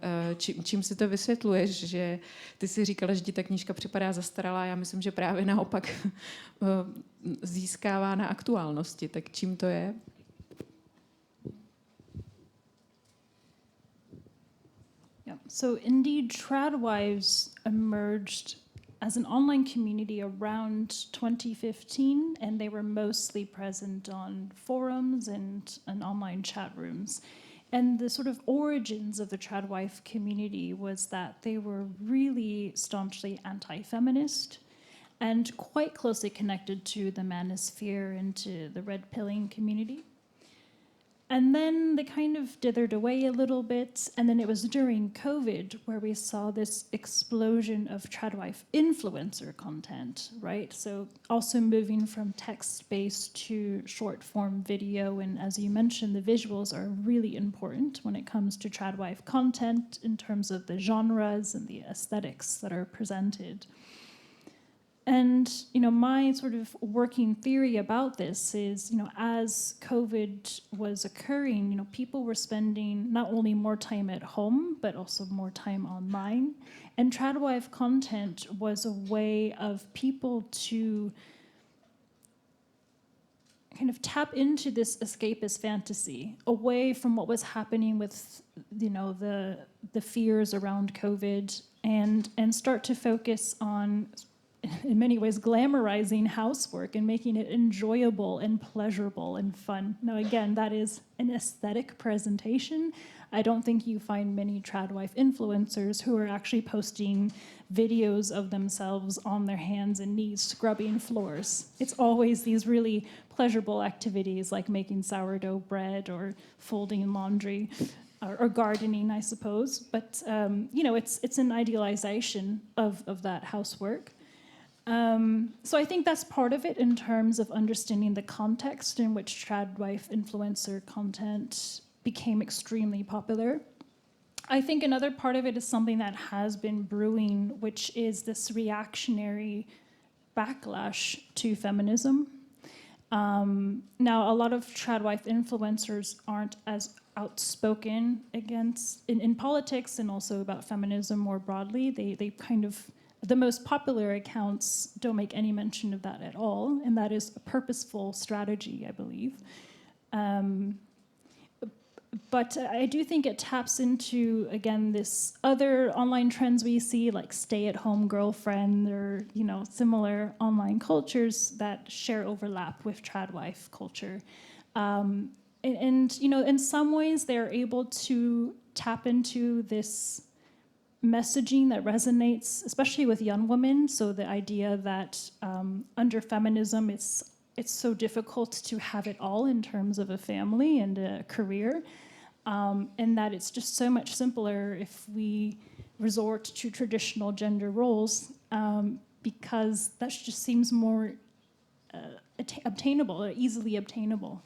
čím si to vysvětluješ, že ty si říkala, že ti ta knížka připadá zastaralá, já myslím, že právě naopak získává na aktuálnosti, tak čím to je?
So indeed, Tradwives emerged as an online community around 2015, and they were mostly present on forums and online chat rooms. And the sort of origins of the Tradwife community was that they were really staunchly anti-feminist and quite closely connected to the manosphere and to the red pilling community. And then they kind of dithered away a little bit. And then it was during COVID where we saw this explosion of Tradwife influencer content, right? So also moving from text-based to short-form video. And as you mentioned, the visuals are really important when it comes to Tradwife content in terms of the genres and the aesthetics that are presented. And, my sort of working theory about this is, as COVID was occurring, people were spending not only more time at home, but also more time online. And Tradwife content was a way of people to kind of tap into this escapist fantasy, away from what was happening with, the fears around COVID, and start to focus on, in many ways, glamorizing housework and making it enjoyable and pleasurable and fun. Now, again, that is an aesthetic presentation. I don't think you find many Tradwife influencers who are actually posting videos of themselves on their hands and knees scrubbing floors. It's always these really pleasurable activities like making sourdough bread or folding laundry or gardening, I suppose. But, it's an idealization of that housework. So I think that's part of it in terms of understanding the context in which Tradwife influencer content became extremely popular. I think another part of it is something that has been brewing, which is this reactionary backlash to feminism. Now, a lot of Tradwife influencers aren't as outspoken against in politics and also about feminism more broadly. They kind of, the most popular accounts don't make any mention of that at all, and that is a purposeful strategy, I believe. But I do think it taps into, again, this other online trends we see, like stay-at-home girlfriend or, similar online cultures that share overlap with Tradwife culture. And in some ways, they're able to tap into this messaging that resonates, especially with young women. So the idea that under feminism, it's so difficult to have it all in terms of a family and a career, and that it's just so much simpler if we resort to traditional gender roles, because that just seems more obtainable, or easily obtainable.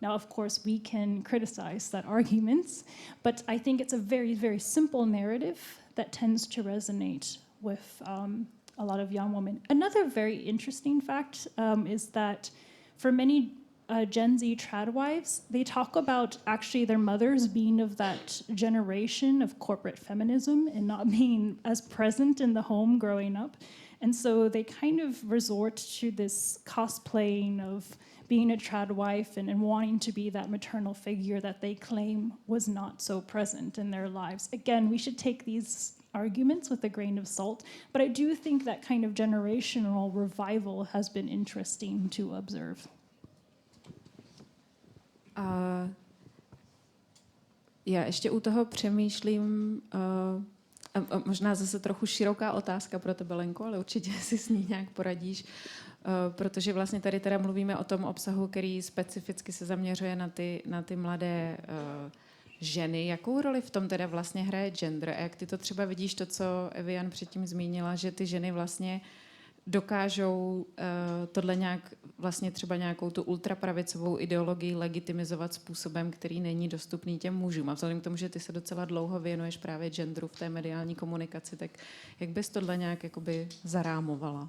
Now, of course, we can criticize that argument, but I think it's a very, very simple narrative that tends to resonate with a lot of young women. Another very interesting fact is that for many Gen Z Tradwives, they talk about actually their mothers being of that generation of corporate feminism and not being as present in the home growing up. And so they kind of resort to this cosplaying of being a Tradwife and wanting to be that maternal figure that they claim was not so present in their lives. Again, we should take these arguments with a grain of salt, but I do think that kind of generational revival has been interesting to observe.
Já ještě u toho přemýšlím, možná zase trochu široká otázka pro tebe, Lenko, ale určitě si s ní nějak poradíš, protože vlastně tady teda mluvíme o tom obsahu, který specificky se zaměřuje na ty mladé ženy. Jakou roli v tom teda vlastně hraje gender? A jak ty to třeba vidíš, to, co Eviane předtím zmínila, že ty ženy vlastně dokážou tohle nějak, vlastně třeba nějakou tu ultrapravicovou ideologii legitimizovat způsobem, který není dostupný těm mužům. A vzhledem k tomu, že ty se docela dlouho věnuješ právě genderu v té mediální komunikaci, tak jak bys tohle nějak jakoby zarámovala?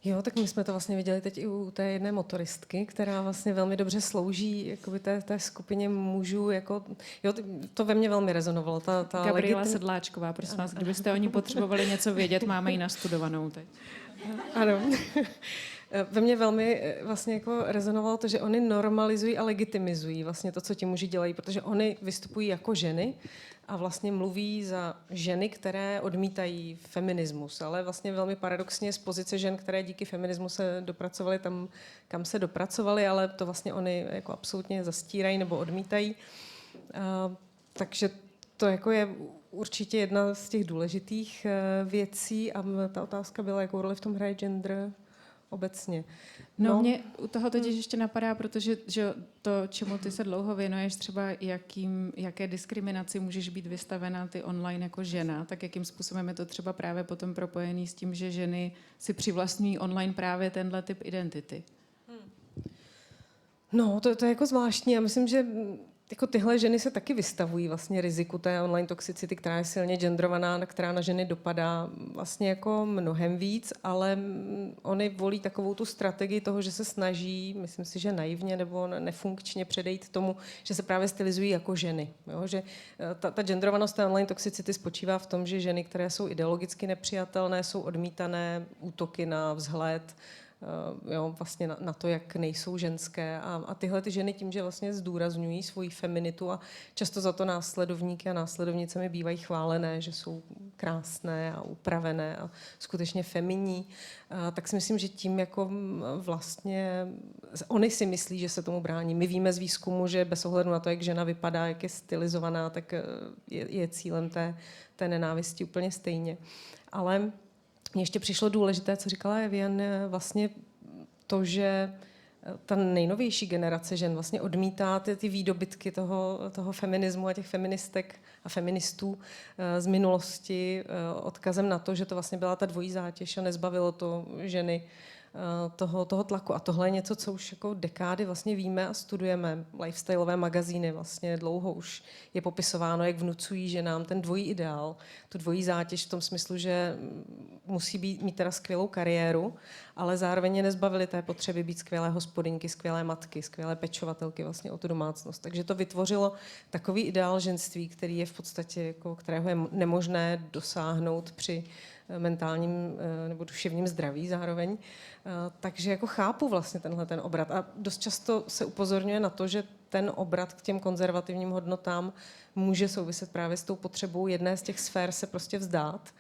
Jo, tak my jsme to vlastně viděli teď i u té jedné motoristky, která vlastně velmi dobře slouží jakoby té skupině mužů. Jako, jo, to ve mně velmi rezonovalo.
Gabriela Sedláčková, prosím vás, kdybyste o ní potřebovali něco vědět, máme ji nastudovanou teď.
Ano. Ve mně velmi vlastně jako rezonovalo to, že oni normalizují a legitimizují vlastně to, co ti muži dělají, protože oni vystupují jako ženy a vlastně mluví za ženy, které odmítají feminismus, ale vlastně velmi paradoxně z pozice žen, které díky feminismu se dopracovaly tam, kam se dopracovaly, ale to vlastně oni jako absolutně zastírají nebo odmítají. Takže to jako je určitě jedna z těch důležitých věcí a ta otázka byla, jakou roli v tom hraje gender obecně.
No, mě u toho totiž ještě napadá, protože že to, čemu ty se dlouho věnuješ, třeba jaké diskriminaci můžeš být vystavena ty online jako žena, tak jakým způsobem je to třeba právě potom propojený s tím, že ženy si přivlastňují online právě tenhle typ identity.
No, to je jako zvláštní. Já myslím, že jako tyhle ženy se taky vystavují vlastně riziku té online toxicity, která je silně genderovaná, která na ženy dopadá vlastně jako mnohem víc, ale oni volí takovou tu strategii toho, že se snaží, myslím si, že naivně nebo nefunkčně předejít tomu, že se právě stylizují jako ženy. Jo? Že ta genderovanost té online toxicity spočívá v tom, že ženy, které jsou ideologicky nepřijatelné, jsou odmítané, útoky na vzhled, jo, vlastně na to, jak nejsou ženské a tyhle ty ženy tím, že vlastně zdůrazňují svoji feminitu a často za to následovníky a následovnicemi bývají chválené, že jsou krásné a upravené a skutečně feminní, tak si myslím, že tím jako vlastně oni si myslí, že se tomu brání. My víme z výzkumu, že bez ohledu na to, jak žena vypadá, jak je stylizovaná, tak je cílem té nenávisti úplně stejně. Ale mně ještě přišlo důležité, co říkala Eviane, vlastně to, že ta nejnovější generace žen vlastně odmítá ty výdobytky toho feminismu a těch feministek a feministů z minulosti odkazem na to, že to vlastně byla ta dvojí zátěž a nezbavilo to ženy toho tlaku. A tohle je něco, co už jako dekády vlastně víme a studujeme. Lifestyleové magazíny vlastně dlouho už je popisováno, jak vnucují ženám ten dvojí ideál, tu dvojí zátěž v tom smyslu, že musí mít teda skvělou kariéru, ale zároveň je nezbavili té potřeby být skvělé hospodyňky, skvělé matky, skvělé pečovatelky vlastně o tu domácnost. Takže to vytvořilo takový ideál ženství, který je v podstatě, jako, kterého je nemožné dosáhnout při mentálním nebo duševním zdraví zároveň. Takže jako chápu vlastně tenhle ten obrat. A dost často se upozorňuje na to, že ten obrat k těm konzervativním hodnotám může souviset právě s tou potřebou jedné z těch sfér se prostě vzdát,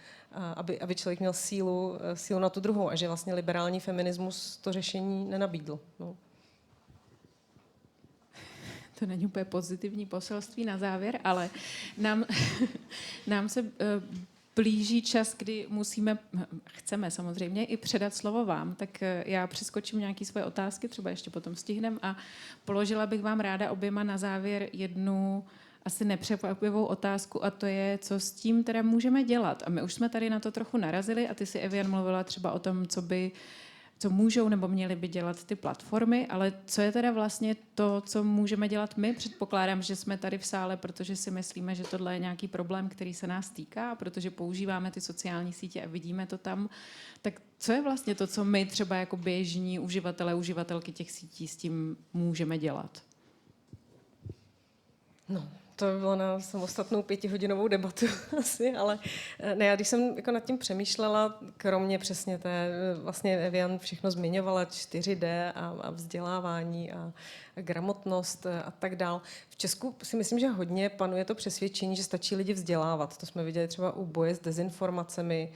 aby člověk měl sílu na tu druhou a že vlastně liberální feminismus to řešení nenabídl. No.
To není úplně pozitivní poselství na závěr, ale nám se blíží čas, kdy chceme samozřejmě i předat slovo vám, tak já přeskočím nějaké svoje otázky, třeba ještě potom stihnem a položila bych vám ráda oběma na závěr jednu asi nepřekvapivou otázku a to je, co s tím teda můžeme dělat. A my už jsme tady na to trochu narazili a ty si, Eviane, mluvila třeba o tom, co můžou nebo měly by dělat ty platformy, ale co je teda vlastně to, co můžeme dělat my? Předpokládám, že jsme tady v sále, protože si myslíme, že tohle je nějaký problém, který se nás týká, protože používáme ty sociální sítě a vidíme to tam. Tak co je vlastně to, co my třeba jako běžní uživatelé, uživatelky těch sítí s tím můžeme dělat?
No, To by bylo na samostatnou 5hodinovou debatu asi, ale ne, já když jsem jako nad tím přemýšlela, kromě přesně té, vlastně Eviane všechno zmiňovala, 4D a vzdělávání a gramotnost a tak dál. V Česku si myslím, že hodně panuje to přesvědčení, že stačí lidi vzdělávat. To jsme viděli třeba u boje s dezinformacemi,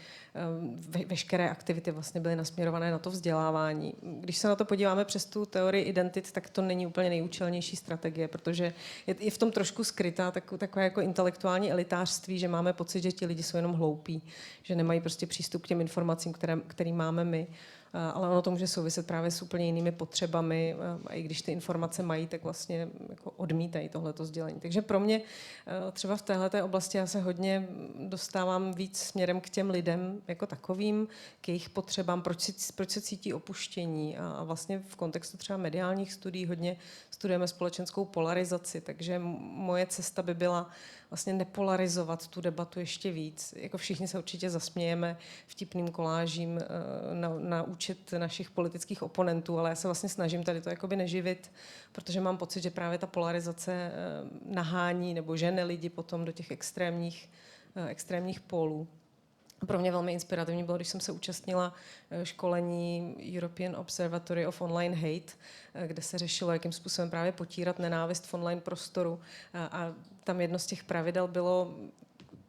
veškeré aktivity vlastně byly nasměrované na to vzdělávání. Když se na to podíváme přes tu teorii identit, tak to není úplně nejúčelnější strategie, protože je v tom trošku skrytá takové jako intelektuální elitářství, že máme pocit, že ti lidi jsou jenom hloupí, že nemají prostě přístup k těm informacím, který máme my. Ale ono to může souviset právě s úplně jinými potřebami a i když ty informace mají, tak vlastně jako odmítají tohleto sdělení. Takže pro mě třeba v téhleté oblasti já se hodně dostávám víc směrem k těm lidem jako takovým, k jejich potřebám, proč se cítí opuštění a vlastně v kontextu třeba mediálních studií hodně studujeme společenskou polarizaci, takže moje cesta by byla vlastně nepolarizovat tu debatu ještě víc. Jako všichni se určitě zasmějeme vtipným kolážím na účet našich politických oponentů, ale já se vlastně snažím tady to jakoby neživit, protože mám pocit, že právě ta polarizace nahání nebo žene lidi potom do těch extrémních pólů. Pro mě velmi inspirativní bylo, když jsem se účastnila školení European Observatory of Online Hate, kde se řešilo, jakým způsobem právě potírat nenávist v online prostoru. A tam jedno z těch pravidel bylo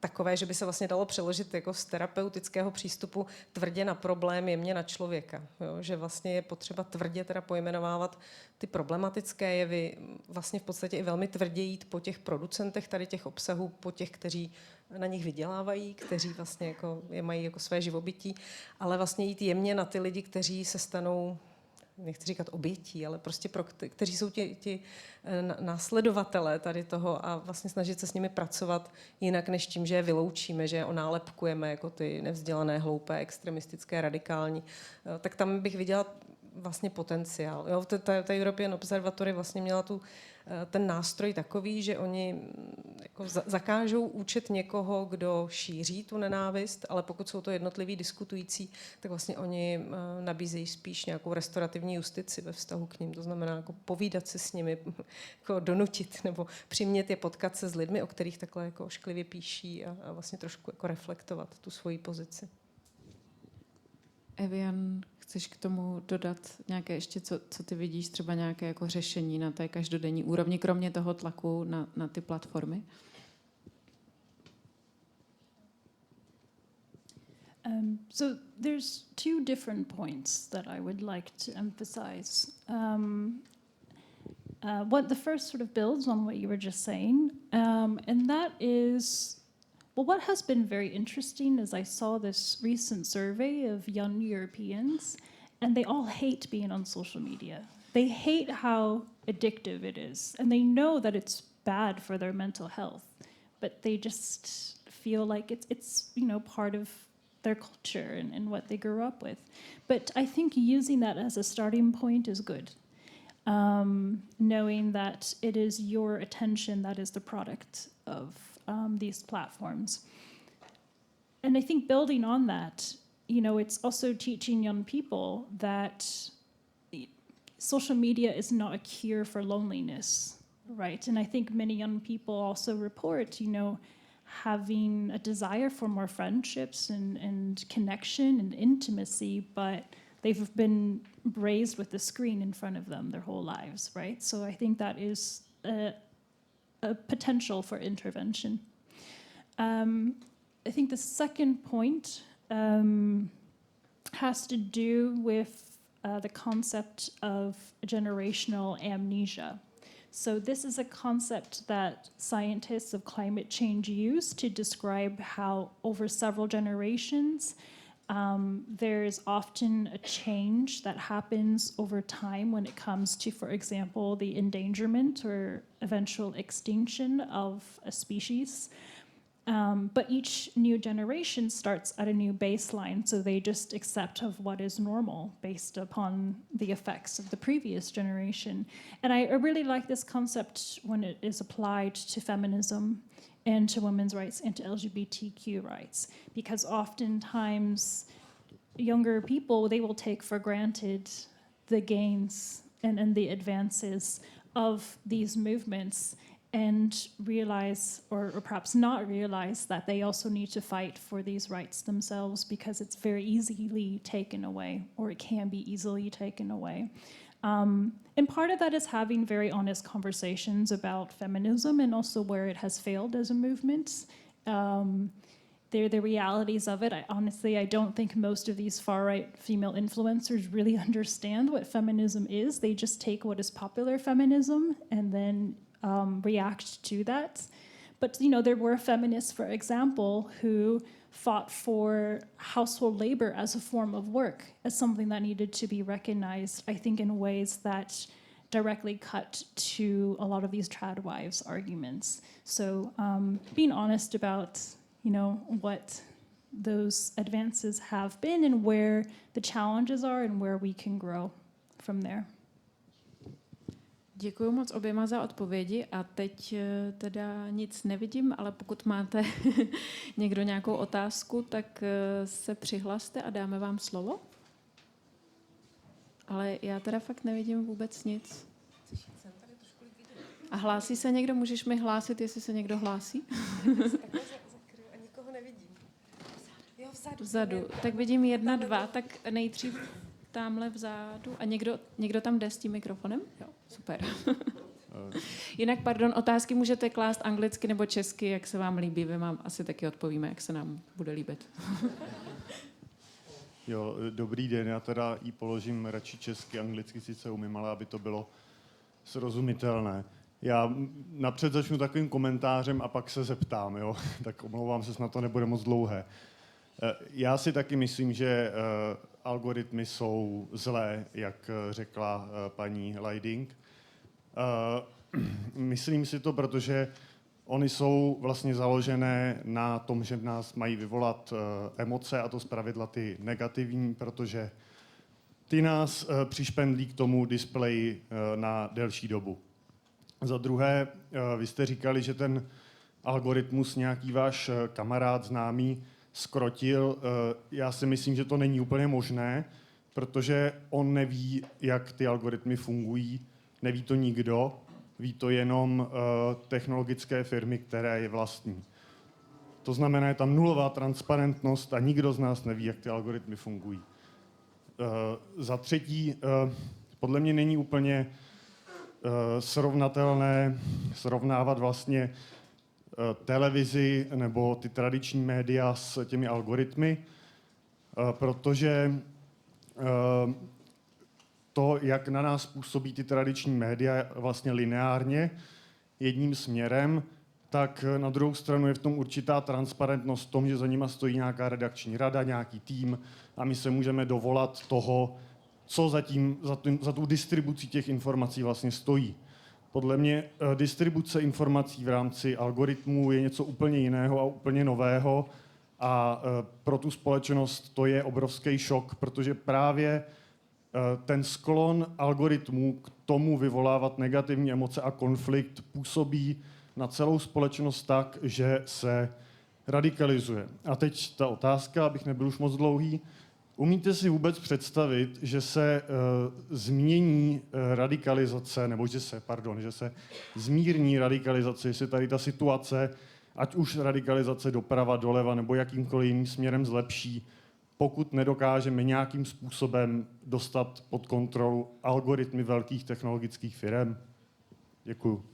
takové, že by se vlastně dalo přeložit jako z terapeutického přístupu tvrdě na problém, jemně na člověka. Jo? Že vlastně je potřeba tvrdě teda pojmenovávat ty problematické jevy, vlastně v podstatě i velmi tvrdě jít po těch producentech tady těch obsahů, po těch, kteří na nich vydělávají, kteří vlastně jako je mají jako své živobytí, ale vlastně jít jemně na ty lidi, kteří se stanou, nechci říkat obětí, ale prostě kteří jsou ti následovatelé tady toho a vlastně snažit se s nimi pracovat jinak než tím, že je vyloučíme, že je onálepkujeme jako ty nevzdělané, hloupé, extremistické, radikální. Tak tam bych viděla vlastně potenciál. Jo, ta European Observatory vlastně měla ten nástroj takový, že oni jako zakážou účet někoho, kdo šíří tu nenávist, ale pokud jsou to jednotliví diskutující, tak vlastně oni nabízejí spíš nějakou restaurativní justici ve vztahu k nim. To znamená jako povídat si s nimi, jako donutit nebo přimět je potkat se s lidmi, o kterých takhle jako ošklivě píší a vlastně trošku jako reflektovat tu svoji pozici.
Eviane, chceš k tomu dodat nějaké ještě, co ty vidíš, třeba nějaké jako řešení na té každodenní úrovni, kromě toho tlaku na ty platformy?
So there's two different points that I would like to emphasize. What the first sort of builds on what you were just saying, and that is, well, what has been very interesting is I saw this recent survey of young Europeans, and they all hate being on social media. They hate how addictive it is, and they know that it's bad for their mental health, but they just feel like it's part of their culture and what they grew up with. But I think using that as a starting point is good. Knowing that it is your attention that is the product of these platforms. And I think building on that, it's also teaching young people that social media is not a cure for loneliness, right? And I think many young people also report, having a desire for more friendships and connection and intimacy, but they've been raised with the screen in front of them their whole lives, right? So I think that is a potential for intervention. I think the second point has to do with the concept of generational amnesia. So this is a concept that scientists of climate change use to describe how over several generations there's often a change that happens over time when it comes to, for example, the endangerment or eventual extinction of a species. But each new generation starts at a new baseline, so they just accept of what is normal based upon the effects of the previous generation. And I really like this concept when it is applied to feminism and to women's rights and to LGBTQ rights, because oftentimes younger people, they will take for granted the gains and the advances of these movements. and realize, or perhaps not realize, that they also need to fight for these rights themselves because it's very easily taken away, or it can be easily taken away. And part of that is having very honest conversations about feminism and also where it has failed as a movement. They're the realities of it. I don't think most of these far-right female influencers really understand what feminism is. They just take what is popular feminism and then react to that. But, you know, there were feminists, for example, who fought for household labor as a form of work, as something that needed to be recognized, I think, in ways that directly cut to a lot of these trad wives arguments. So being honest about, you know, what those advances have been and where the challenges are and where we can grow from there.
Děkuji moc oběma za odpovědi a teď teda nic nevidím, ale pokud máte někdo nějakou otázku, tak se přihlaste a dáme vám slovo. Ale já teda fakt nevidím vůbec nic. A hlásí se někdo? Můžeš mi hlásit, jestli se někdo hlásí?
A nikoho nevidím. Jo,
Vzadu. Tak vidím 1, 2, tak nejdřív tamhle vzadu. A někdo tam jde s tím mikrofonem? Jo, super. Jinak, pardon, otázky můžete klást anglicky nebo česky, jak se vám líbí. Vy vám asi taky odpovíme, jak se nám bude líbit.
Jo, dobrý den, já teda ji položím radši česky, anglicky sice umím, ale aby to bylo srozumitelné. Já napřed začnu takovým komentářem a pak se zeptám, jo? Tak omlouvám se, snad to nebude moc dlouhé. Já si taky myslím, že algoritmy jsou zlé, jak řekla paní Leidig. Myslím si to, protože oni jsou vlastně založené na tom, že v nás mají vyvolat emoce, a to zpravidla ty negativní, protože ty nás přišpendlí k tomu displeji na delší dobu. Za druhé, vy jste říkali, že ten algoritmus nějaký váš kamarád známý zkrotil. Já si myslím, že to není úplně možné, protože on neví, jak ty algoritmy fungují, neví to nikdo, ví to jenom technologické firmy, které je vlastní. To znamená, je tam nulová transparentnost a nikdo z nás neví, jak ty algoritmy fungují. Za třetí, podle mě není úplně srovnatelné srovnávat vlastně televizi nebo ty tradiční média s těmi algoritmy, protože to, jak na nás působí ty tradiční média vlastně lineárně jedním směrem, tak na druhou stranu je v tom určitá transparentnost v tom, že za nima stojí nějaká redakční rada, nějaký tým a my se můžeme dovolat toho, co za tu distribucí těch informací vlastně stojí. Podle mě distribuce informací v rámci algoritmů je něco úplně jiného a úplně nového a pro tu společnost to je obrovský šok, protože právě ten sklon algoritmů k tomu vyvolávat negativní emoce a konflikt působí na celou společnost tak, že se radikalizuje. A teď ta otázka, abych nebyl už moc dlouhý. Umíte si vůbec představit, že se změní radikalizace, nebo že se zmírní radikalizace, jestli tady ta situace, ať už radikalizace doprava, doleva, nebo jakýmkoliv jiným směrem zlepší, pokud nedokážeme nějakým způsobem dostat pod kontrolu algoritmy velkých technologických firem? Děkuju.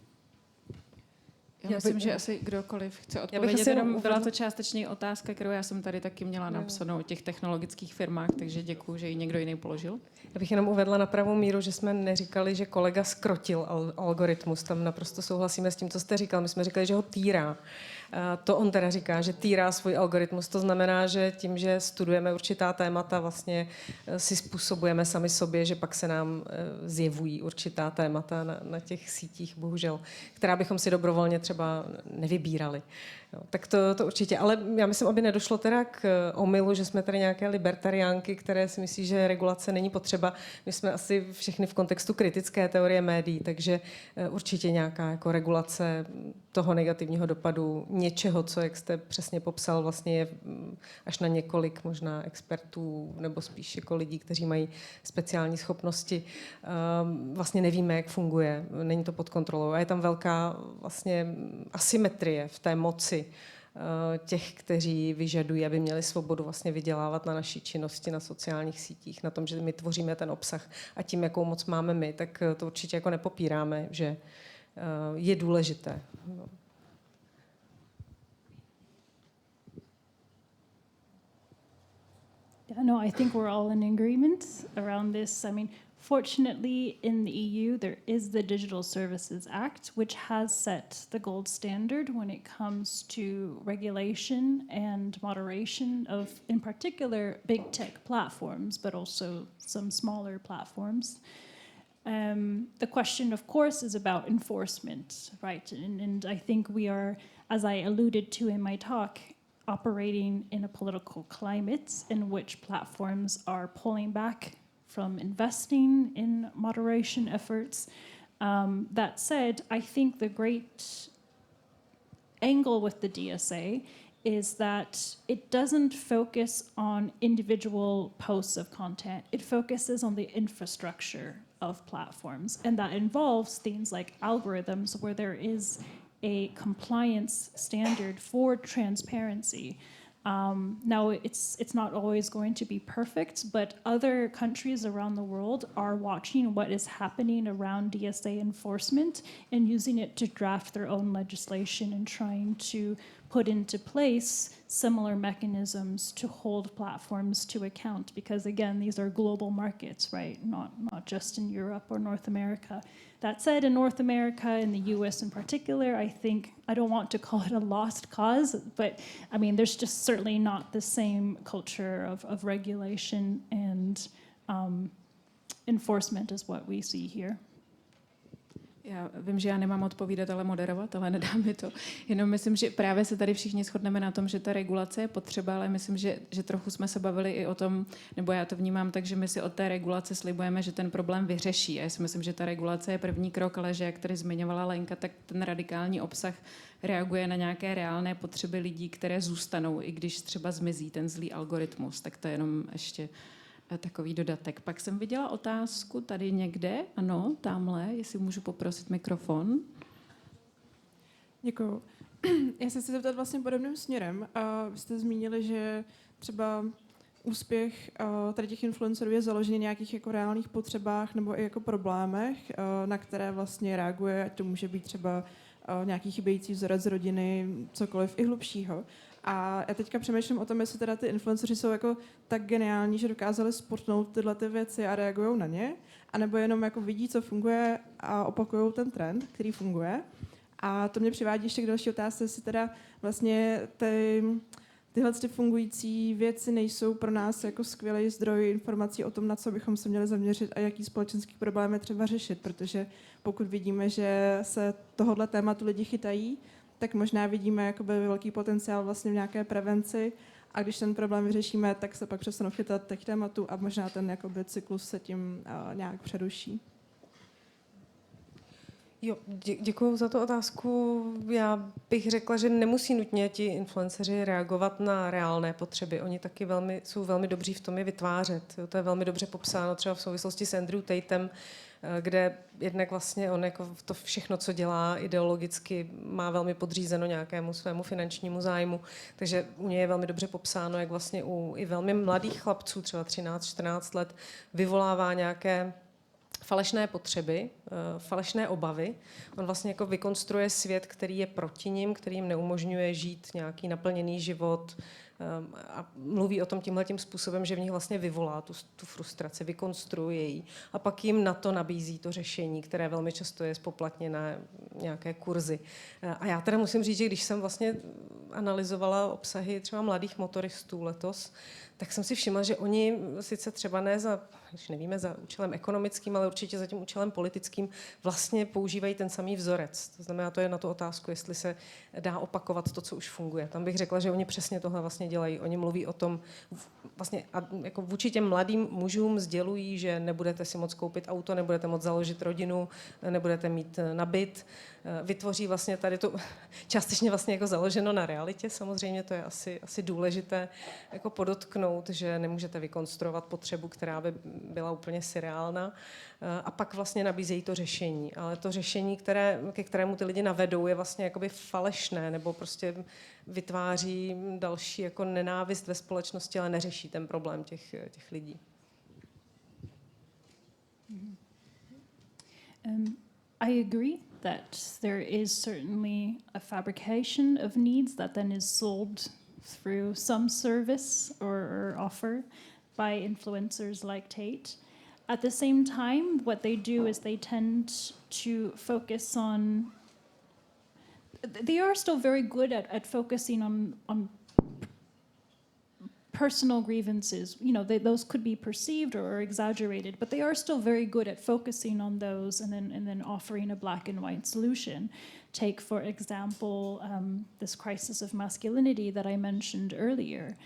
Já myslím, že asi kdokoliv chce odpovědět, jenom byla to částečně otázka, kterou já jsem tady taky měla napsanou o těch technologických firmách, takže děkuju, že ji někdo jiný položil. Já
bych jenom uvedla na pravou míru, že jsme neříkali, že kolega zkrotil algoritmus, tam naprosto souhlasíme s tím, co jste říkal, my jsme říkali, že ho týrá. To on teda říká, že týrá svůj algoritmus, to znamená, že tím, že studujeme určitá témata, vlastně si způsobujeme sami sobě, že pak se nám zjevují určitá témata na těch sítích, bohužel, která bychom si dobrovolně třeba třeba nevybírali. Jo, tak to určitě. Ale já myslím, aby nedošlo teda k omylu, že jsme tady nějaké libertariánky, které si myslí, že regulace není potřeba. My jsme asi všechny v kontextu kritické teorie médií, takže určitě nějaká jako regulace toho negativního dopadu něčeho, co, jak jste přesně popsal, vlastně je až na několik možná expertů nebo spíš jako lidí, kteří mají speciální schopnosti. Vlastně nevíme, jak funguje, není to pod kontrolou a je tam velká vlastně asymetrie v té moci těch, kteří vyžadují, aby měli svobodu vlastně vydělávat na naší činnosti na sociálních sítích, na tom, že my tvoříme ten obsah a tím, jakou moc máme my, tak to určitě jako nepopíráme, že je důležité.
Yeah, no, I think we're all in agreement around this. I mean, fortunately, in the EU, there is the Digital Services Act, which has set the gold standard when it comes to regulation and moderation of, in particular, big tech platforms, but also some smaller platforms. The question, of course, is about enforcement, right? And I think we are, as I alluded to in my talk, operating in a political climate in which platforms are pulling back from investing in moderation efforts. That said, I think the great angle with the DSA is that it doesn't focus on individual posts of content. It focuses on the infrastructure of platforms, and that involves things like algorithms where there is a compliance standard for transparency. Now, it's not always going to be perfect, but other countries around the world are watching what is happening around DSA enforcement and using it to draft their own legislation and trying to put into place similar mechanisms to hold platforms to account. Because again, these are global markets, right? Not just in Europe or North America. That said, in North America, in the US in particular, I think, I don't want to call it a lost cause, but I mean, there's just certainly not the same culture of regulation and enforcement as what we see here.
Já vím, že já nemám odpovídat, ale moderovat, ale nedá mi to. Jenom myslím, že právě se tady všichni shodneme na tom, že ta regulace je potřeba, ale myslím, že trochu jsme se bavili i o tom, nebo já to vnímám tak, že my si od té regulace slibujeme, že ten problém vyřeší. A já si myslím, že ta regulace je první krok, ale že jak tady zmiňovala Lenka, tak ten radikální obsah reaguje na nějaké reálné potřeby lidí, které zůstanou, i když třeba zmizí ten zlý algoritmus. Tak to je jenom ještě takový dodatek. Pak jsem viděla otázku tady někde, ano, tamhle, jestli můžu poprosit mikrofon.
Děkuju. Já se chci zeptat vlastně podobným směrem. Vy jste zmínili, že třeba úspěch tady těch influencerů je založený na nějakých jako reálných potřebách nebo i jako problémech, na které vlastně reaguje, ať to může být třeba nějaký chybějící vzorec rodiny, cokoliv i hlubšího. A já teďka přemýšlím o tom, jestli teda ty influenceři jsou jako tak geniální, že dokázali spotnout tyhle ty věci a reagují na ně, anebo jenom jako vidí, co funguje a opakují ten trend, který funguje. A to mě přivádí ještě k další otázce, jestli teda vlastně tyhle fungující věci nejsou pro nás jako skvělý zdroj informací o tom, na co bychom se měli zaměřit a jaký společenský problémy třeba řešit, protože pokud vidíme, že se tohohle tématu lidi chytají, tak možná vidíme jakoby velký potenciál vlastně v nějaké prevenci a když ten problém vyřešíme, tak se pak přestanou chytat těch tématů a možná ten jakoby cyklus se tím nějak přeruší.
Jo, děkuji za tu otázku. Já bych řekla, že nemusí nutně ti influenceři reagovat na reálné potřeby. Oni taky jsou velmi dobří v tom je vytvářet. Jo, to je velmi dobře popsáno třeba v souvislosti s Andrew Tatem, kde jednak vlastně on jako to všechno, co dělá ideologicky, má velmi podřízeno nějakému svému finančnímu zájmu. Takže u něj je velmi dobře popsáno, jak vlastně u i velmi mladých chlapců, třeba 13-14 let, vyvolává nějaké falešné potřeby, falešné obavy. On vlastně jako vykonstruuje svět, který je proti nim, který jim neumožňuje žít nějaký naplněný život a mluví o tom tímhletím způsobem, že v nich vlastně vyvolá tu frustraci, vykonstruuje ji a pak jim na to nabízí to řešení, které velmi často je zpoplatněné nějaké kurzy. A já teda musím říct, že když jsem vlastně analyzovala obsahy třeba mladých motoristů letos, tak jsem si všimla, že oni sice třeba ne za, když nevíme, za účelem ekonomickým, ale určitě za tím účelem politickým vlastně používají ten samý vzorec. To znamená, to je na tu otázku, jestli se dá opakovat to, co už funguje. Tam bych řekla, že oni přesně tohle vlastně dělají. Oni mluví o tom, vlastně jako vůči těm mladým mužům sdělují, že nebudete si moc koupit auto, nebudete moc založit rodinu, nebudete mít na byt. Vytvoří vlastně tady to částečně vlastně jako založeno na realitě. Samozřejmě to je asi důležité jako podotknout, že nemůžete vykonstruovat potřebu, která by byla úplně surreálna. A pak vlastně nabízejí to řešení. Ale to řešení, ke kterému ty lidi navedou, je vlastně jakoby falešné, nebo prostě vytváří další jako nenávist ve společnosti, ale neřeší ten problém těch lidí.
I agree that there is certainly a fabrication of needs that then is sold through some service or offer by influencers like Tate. At the same time, what they do is they tend to focus on... They are still very good at focusing on personal grievances. You know, those could be perceived or exaggerated, but they are still very good at focusing on those and then offering a black and white solution. Take, for example, this crisis of masculinity that I mentioned earlier,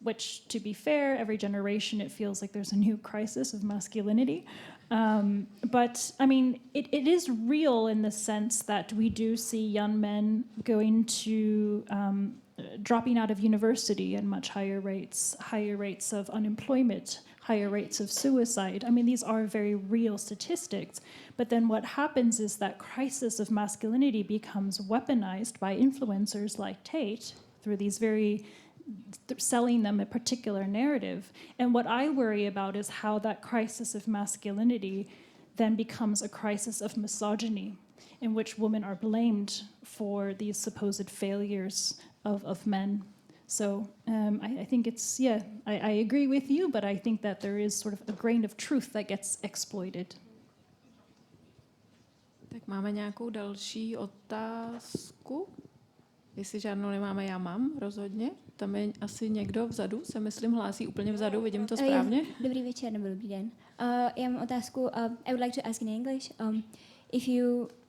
which, to be fair, every generation it feels like there's a new crisis of masculinity. But, I mean, it is real in the sense that we do see young men going to... dropping out of university at much higher rates of unemployment, higher rates of suicide. I mean, these are very real statistics. But then what happens is that crisis of masculinity becomes weaponized by influencers like Tate through these selling them a particular narrative. And what I worry about is how that crisis of masculinity then becomes a crisis of misogyny, in which women are blamed for these supposed failures of men. So I think it's, I agree with you, but I think that there is sort of a grain of truth that gets exploited.
Tak máme nějakou další otázku? Jestli žádnou nemáme, já mám rozhodně. Tam je asi někdo vzadu, se myslím hlásí úplně vzadu, vidím to správně?
Dobrý večer nebo dobrý den. Já mám otázku, I would like to ask in English.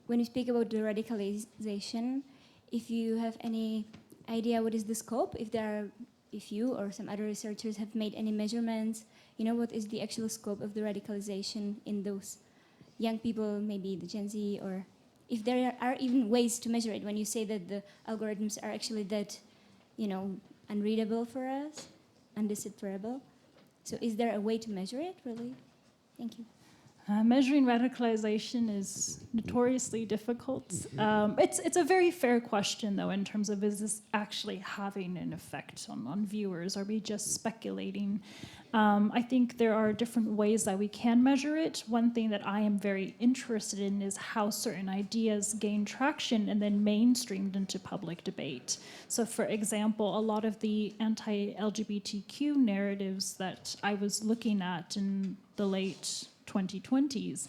When you speak about the radicalization, if you have any idea what is the scope, if you or some other researchers have made any measurements, you know, what is the actual scope of the radicalization in those young people, maybe the Gen Z, or if there are even ways to measure it when you say that the algorithms are actually that, you know, unreadable for us, undecipherable. So is there a way to measure it, really? Thank you.
Measuring radicalization is notoriously difficult. It's a very fair question, though, in terms of, is this actually having an effect on viewers? Are we just speculating? I think there are different ways that we can measure it. One thing that I am very interested in is how certain ideas gain traction and then mainstreamed into public debate. So, for example, a lot of the anti-LGBTQ narratives that I was looking at in the late 2020s,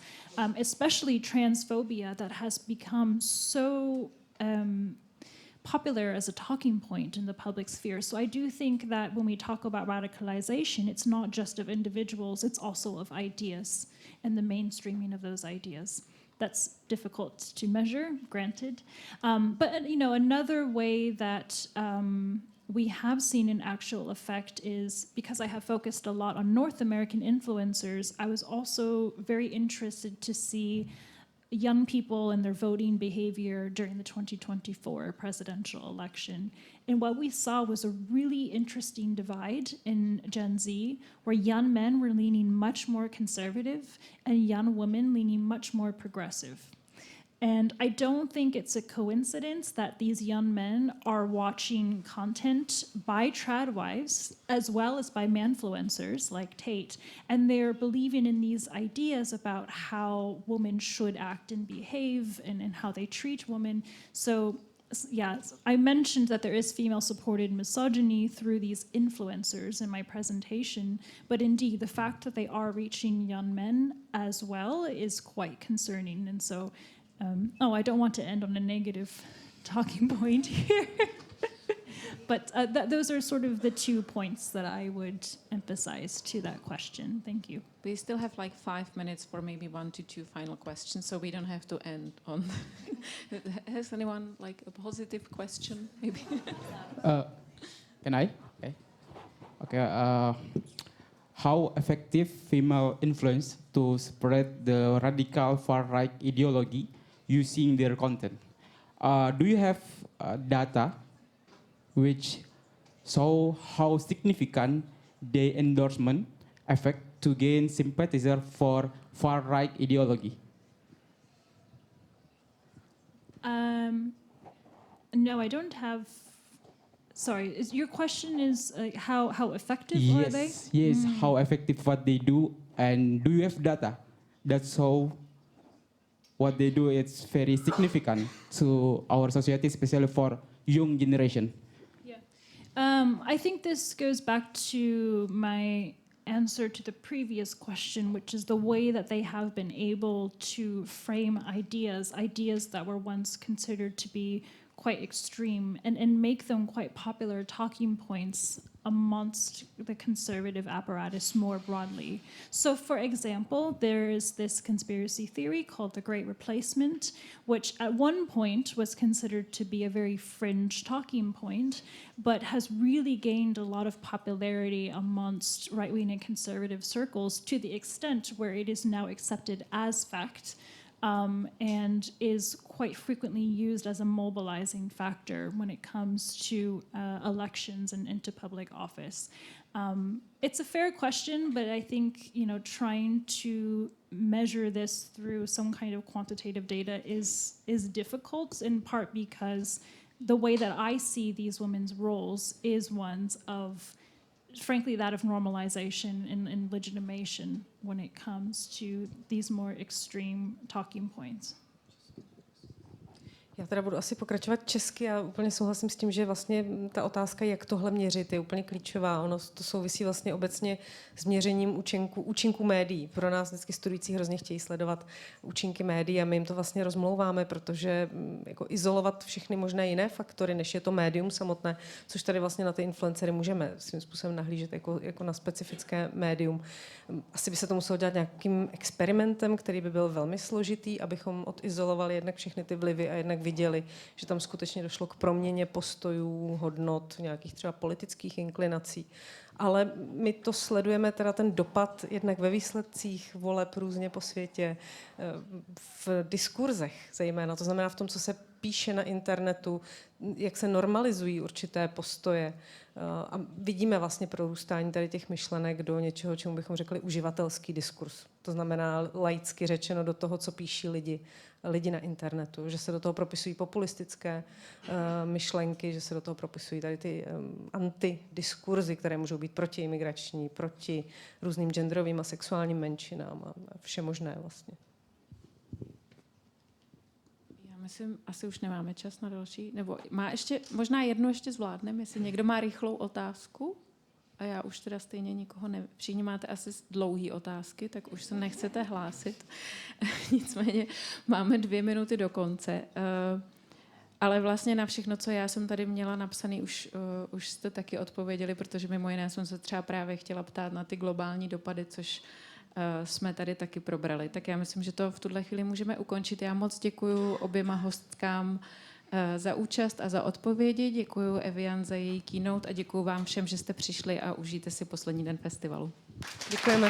especially transphobia, that has become so popular as a talking point in the public sphere. So I do think that when we talk about radicalization, it's not just of individuals, it's also of ideas and the mainstreaming of those ideas. That's difficult to measure, granted. But you know, another way that we have seen an actual effect is, because I have focused a lot on North American influencers, I was also very interested to see young people and their voting behavior during the 2024 presidential election. And what we saw was a really interesting divide in Gen Z, where young men were leaning much more conservative and young women leaning much more progressive. And I don't think it's a coincidence that these young men are watching content by trad wives as well as by manfluencers like Tate, and they're believing in these ideas about how women should act and behave and how they treat women. So yeah, I mentioned that there is female-supported misogyny through these influencers in my presentation, but indeed the fact that they are reaching young men as well is quite concerning. And so I don't want to end on a negative talking point here. But those are sort of the 2 points that I would emphasize to that question. Thank you.
We still have like 5 minutes for maybe 1 to 2 final questions, so we don't have to end on. Has anyone like a positive question? Maybe.
Can I? Okay. Okay. How effective female influence to spread the radical far-right ideology using their content? Do you have data which show how significant the endorsement effect to gain sympathizer for far-right ideology?
No, I don't have. Sorry, your question is how effective are they?
Yes, how effective what they do, and do you have data that show what they do is very significant to our society, especially for young generation?
I think this goes back to my answer to the previous question, which is the way that they have been able to frame ideas that were once considered to be quite extreme, and make them quite popular talking points amongst the conservative apparatus more broadly. So, for example, there is this conspiracy theory called the Great Replacement, which at one point was considered to be a very fringe talking point, but has really gained a lot of popularity amongst right-wing and conservative circles to the extent where it is now accepted as fact. And is quite frequently used as a mobilizing factor when it comes to elections and into public office. It's a fair question, but I think trying to measure this through some kind of quantitative data is difficult, in part because the way that I see these women's roles is ones of, frankly, that of normalization and legitimation when it comes to these more extreme talking points.
Já teda budu asi pokračovat česky a úplně souhlasím s tím, že vlastně ta otázka, jak tohle měřit, je úplně klíčová. Ono to souvisí vlastně obecně s měřením účinku médií. Pro nás vždycky studující hrozně chtějí sledovat účinky médií a my jim to vlastně rozmlouváme, protože jako izolovat všechny možné jiné faktory, než je to médium samotné, což tady vlastně na ty influencery můžeme svým způsobem nahlížet jako na specifické médium. Asi by se to muselo dělat nějakým experimentem, který by byl velmi složitý, abychom odizolovali jednak všechny ty vlivy a jednak viděli, že tam skutečně došlo k proměně postojů, hodnot, nějakých třeba politických inklinací. Ale my to sledujeme, teda ten dopad jednak ve výsledcích voleb různě po světě, v diskurzech zejména, to znamená v tom, co se píše na internetu, jak se normalizují určité postoje. A vidíme vlastně prorůstání tady těch myšlenek do něčeho, čemu bychom řekli uživatelský diskurs. To znamená laicky řečeno do toho, co píší lidi na internetu, že se do toho propisují populistické myšlenky, že se do toho propisují tady ty antidiskurzy, které můžou být protiimigrační, proti různým genderovým a sexuálním menšinám a vše možné vlastně.
Já myslím, asi už nemáme čas na další, nebo možná jednu ještě zvládneme, jestli někdo má rychlou otázku. A já už teda stejně nikoho všichni máte asi dlouhé otázky, tak už se nechcete hlásit. Nicméně máme 2 minuty do konce. Ale vlastně na všechno, co já jsem tady měla napsané, už jste taky odpověděli, protože mimo jiné jsem se třeba právě chtěla ptát na ty globální dopady, což jsme tady taky probrali. Tak já myslím, že to v tuhle chvíli můžeme ukončit. Já moc děkuju oběma hostkám za účast a za odpovědi. Děkuju Eviane za její keynote a děkuju vám všem, že jste přišli a užijte si poslední den festivalu.
Děkujeme.